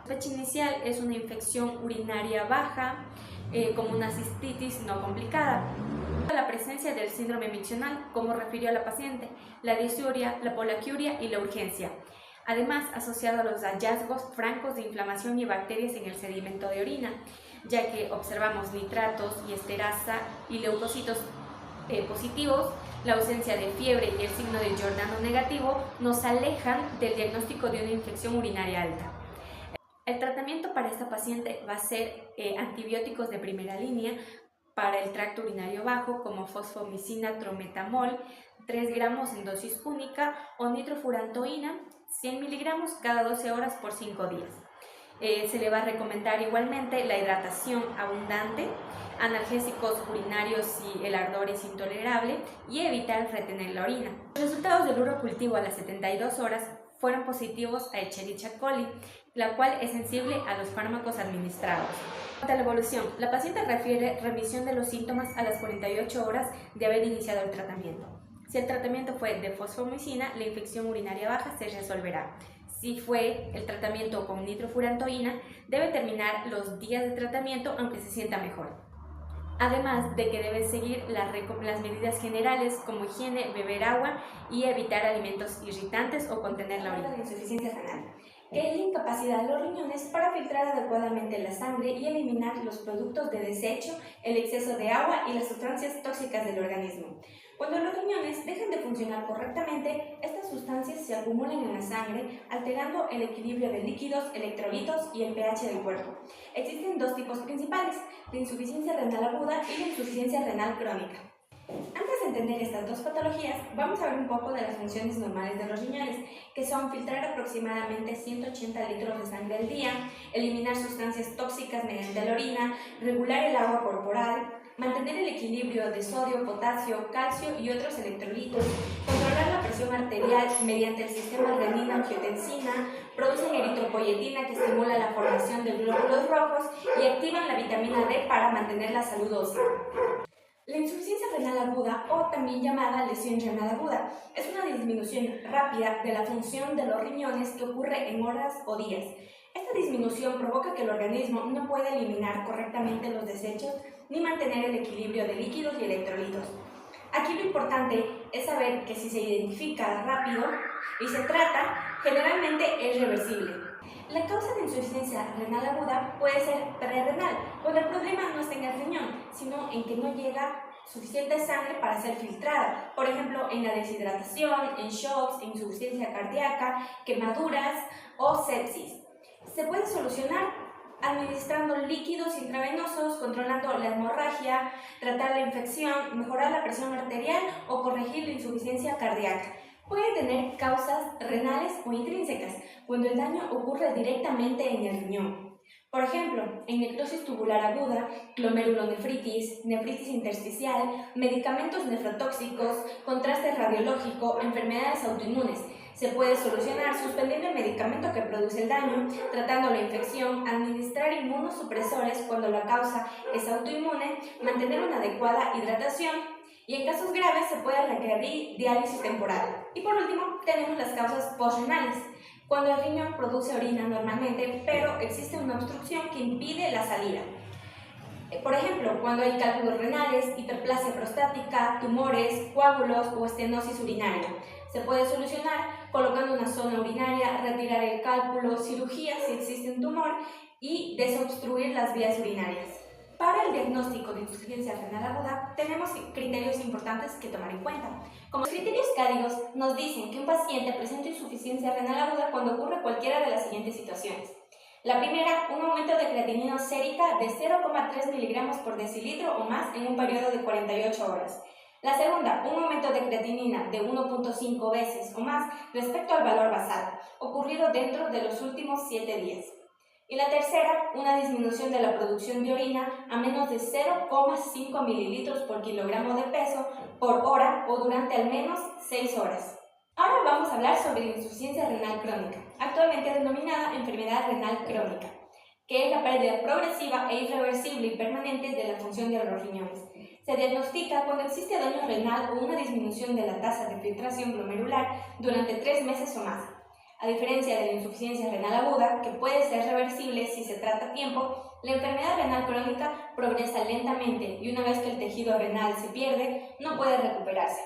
La sospecha inicial es una infección urinaria baja como una cistitis no complicada. La presencia del síndrome miccional, como refirió la paciente, la disuria, la polaquiuria y la urgencia. Además, asociado a los hallazgos francos de inflamación y bacterias en el sedimento de orina, ya que observamos nitratos y esterasa y leucocitos positivos, la ausencia de fiebre y el signo de Giordano negativo nos alejan del diagnóstico de una infección urinaria alta. El tratamiento para esta paciente va a ser antibióticos de primera línea para el tracto urinario bajo, como fosfomicina trometamol, 3 gramos en dosis única, o nitrofurantoína, 100 miligramos cada 12 horas por 5 días. Se le va a recomendar igualmente la hidratación abundante, analgésicos urinarios si el ardor es intolerable y evitar retener la orina. Los resultados del urocultivo a las 72 horas fueron positivos a Escherichia coli, la cual es sensible a los fármacos administrados. En cuanto a la evolución, la paciente refiere remisión de los síntomas a las 48 horas de haber iniciado el tratamiento. Si el tratamiento fue de fosfomicina, la infección urinaria baja se resolverá. Si fue el tratamiento con nitrofurantoína, debe terminar los días de tratamiento aunque se sienta mejor. Además de que debe seguir las medidas generales como higiene, beber agua y evitar alimentos irritantes o contener la orina. De insuficiencia renal, que es la incapacidad de los riñones para filtrar adecuadamente la sangre y eliminar los productos de desecho, el exceso de agua y las sustancias tóxicas del organismo. Cuando los riñones dejan de funcionar correctamente, estas sustancias se acumulan en la sangre, alterando el equilibrio de líquidos, electrolitos y el pH del cuerpo. Existen 2 tipos principales, la insuficiencia renal aguda y la insuficiencia renal crónica. Antes de entender estas 2 patologías, vamos a ver un poco de las funciones normales de los riñones, que son filtrar aproximadamente 180 litros de sangre al día, eliminar sustancias tóxicas mediante la orina, regular el agua corporal, mantener el equilibrio de sodio, potasio, calcio y otros electrolitos, controlar la presión arterial mediante el sistema renina-angiotensina, producen eritropoyetina que estimula la formación de glóbulos rojos y activan la vitamina D para mantener la salud ósea. La insuficiencia renal aguda, o también llamada lesión renal aguda, es una disminución rápida de la función de los riñones que ocurre en horas o días. Esta disminución provoca que el organismo no pueda eliminar correctamente los desechos ni mantener el equilibrio de líquidos y electrolitos. Aquí lo importante es saber que si se identifica rápido y se trata, generalmente es reversible. La causa de insuficiencia renal aguda puede ser prerrenal, cuando el problema no está en el riñón, sino en que no llega suficiente sangre para ser filtrada, por ejemplo en la deshidratación, en shocks, en insuficiencia cardíaca, quemaduras o sepsis. Se puede solucionar administrando líquidos intravenosos, controlando la hemorragia, tratar la infección, mejorar la presión arterial o corregir la insuficiencia cardíaca. Puede tener causas renales o intrínsecas, cuando el daño ocurre directamente en el riñón. Por ejemplo, en necrosis tubular aguda, glomerulonefritis, nefritis intersticial, medicamentos nefrotóxicos, contraste radiológico, enfermedades autoinmunes. Se puede solucionar suspendiendo el medicamento que produce el daño, tratando la infección, administrar inmunosupresores cuando la causa es autoinmune, mantener una adecuada hidratación y en casos graves se puede requerir diálisis temporal. Y por último, tenemos las causas postrenales, cuando el riñón produce orina normalmente, pero existe una obstrucción que impide la salida. Por ejemplo, cuando hay cálculos renales, hiperplasia prostática, tumores, coágulos o estenosis urinaria. Se puede solucionar colocando una zona urinaria, retirar el cálculo, cirugía si existe un tumor y desobstruir las vías urinarias. Para el diagnóstico de insuficiencia renal aguda, tenemos criterios importantes que tomar en cuenta. Como criterios cádidos, nos dicen que un paciente presenta insuficiencia renal aguda cuando ocurre cualquiera de las siguientes situaciones. La primera, un aumento de creatinina sérica de 0,3 miligramos por decilitro o más en un periodo de 48 horas. La segunda, un aumento de creatinina de 1.5 veces o más respecto al valor basal, ocurrido dentro de los últimos 7 días. Y la tercera, una disminución de la producción de orina a menos de 0,5 mililitros por kilogramo de peso por hora o durante al menos 6 horas. Ahora vamos a hablar sobre la insuficiencia renal crónica, actualmente denominada enfermedad renal crónica, que es la pérdida progresiva e irreversible y permanente de la función de los riñones. Se diagnostica cuando existe daño renal o una disminución de la tasa de filtración glomerular durante 3 meses o más. A diferencia de la insuficiencia renal aguda, que puede ser reversible si se trata a tiempo, La enfermedad renal crónica progresa lentamente y una vez que el tejido renal se pierde, no puede recuperarse.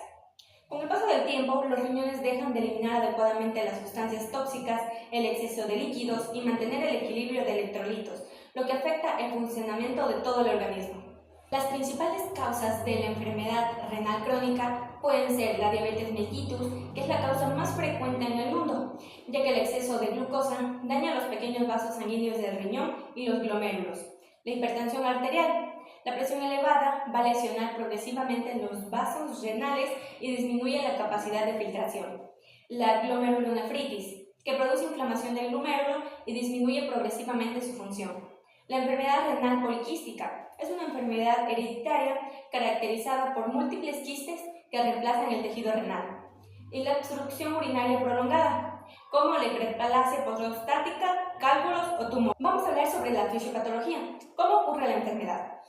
Con el paso del tiempo, los riñones dejan de eliminar adecuadamente las sustancias tóxicas, el exceso de líquidos y mantener el equilibrio de electrolitos, lo que afecta el funcionamiento de todo el organismo. Las principales causas de la enfermedad renal crónica pueden ser la diabetes mellitus, que es la causa más frecuente en el mundo, ya que el exceso de glucosa daña los pequeños vasos sanguíneos del riñón y los glomérulos. La hipertensión arterial. La presión elevada va a lesionar progresivamente los vasos renales y disminuye la capacidad de filtración. La glomerulonefritis, que produce inflamación del glomérulo y disminuye progresivamente su función. La enfermedad renal poliquística es una enfermedad hereditaria caracterizada por múltiples quistes que reemplazan el tejido renal. Y la obstrucción urinaria prolongada, como la hiperplasia prostática, cálculos o tumor. Vamos a hablar sobre la fisiopatología. ¿Cómo ocurre la enfermedad?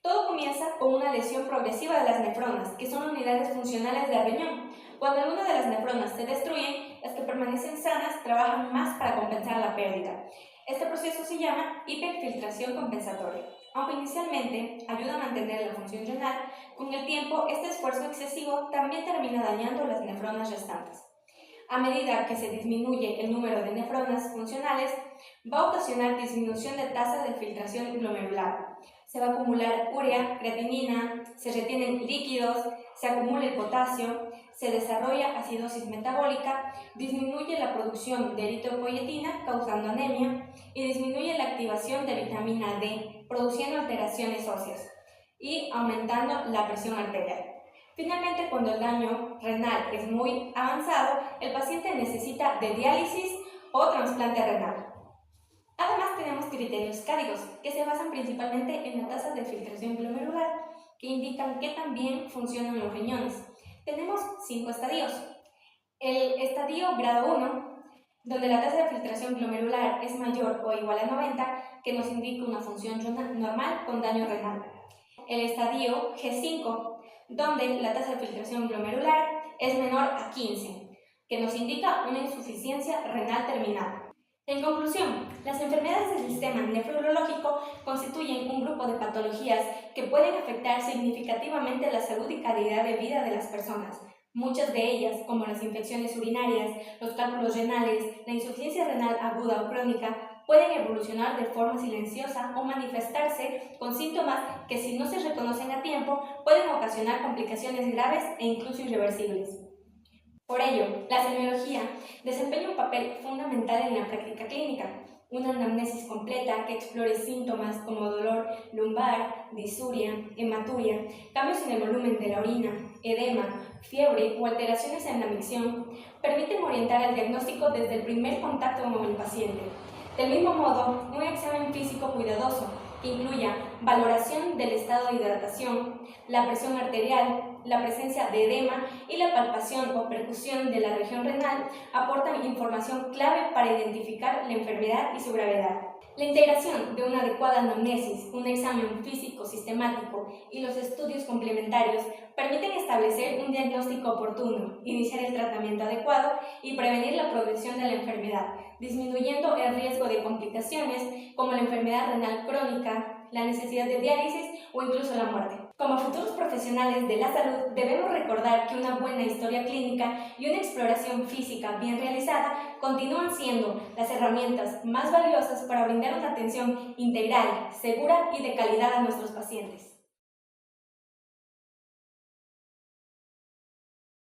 Todo comienza con una lesión progresiva de las nefronas, que son unidades funcionales del riñón. Cuando alguna de las nefronas se destruyen, las que permanecen sanas trabajan más para compensar la pérdida. Este proceso se llama hiperfiltración compensatoria. Aunque inicialmente ayuda a mantener la función renal, con el tiempo este esfuerzo excesivo también termina dañando las nefronas restantes. A medida que se disminuye el número de nefronas funcionales, va a ocasionar disminución de tasa de filtración glomerular. Se va a acumular urea, creatinina, se retienen líquidos, se acumula el potasio, se desarrolla acidosis metabólica, disminuye la producción de eritropoyetina causando anemia y disminuye la activación de vitamina D, produciendo alteraciones óseas y aumentando la presión arterial. Finalmente, cuando el daño renal es muy avanzado, el paciente necesita de diálisis o trasplante renal. Además, tenemos criterios cádidos, que se basan principalmente en la tasa de filtración glomerular, que indican qué tan bien funcionan los riñones. Tenemos 5 estadios. El estadio grado 1, donde la tasa de filtración glomerular es mayor o igual a 90, que nos indica una función normal con daño renal. El estadio G5, donde la tasa de filtración glomerular es menor a 15, que nos indica una insuficiencia renal terminal. En conclusión, las enfermedades del sistema nefrológico constituyen un grupo de patologías que pueden afectar significativamente la salud y calidad de vida de las personas. Muchas de ellas, como las infecciones urinarias, los cálculos renales, la insuficiencia renal aguda o crónica, pueden evolucionar de forma silenciosa o manifestarse con síntomas que, si no se reconocen a tiempo, pueden ocasionar complicaciones graves e incluso irreversibles. Por ello, la semiología desempeña un papel fundamental en la práctica clínica. Una anamnesis completa que explore síntomas como dolor lumbar, disuria, hematuria, cambios en el volumen de la orina, edema, fiebre o alteraciones en la micción, permiten orientar el diagnóstico desde el primer contacto con el paciente. Del mismo modo, un examen físico cuidadoso que incluya valoración del estado de hidratación, la presión arterial, la presencia de edema y la palpación o percusión de la región renal aportan información clave para identificar la enfermedad y su gravedad. La integración de una adecuada anamnesis, un examen físico sistemático y los estudios complementarios permiten establecer un diagnóstico oportuno, iniciar el tratamiento adecuado y prevenir la progresión de la enfermedad, disminuyendo el riesgo de complicaciones como la enfermedad renal crónica, la necesidad de diálisis o incluso la muerte. Como futuros profesionales de la salud, debemos recordar que una buena historia clínica y una exploración física bien realizada continúan siendo las herramientas más valiosas para brindar una atención integral, segura y de calidad a nuestros pacientes.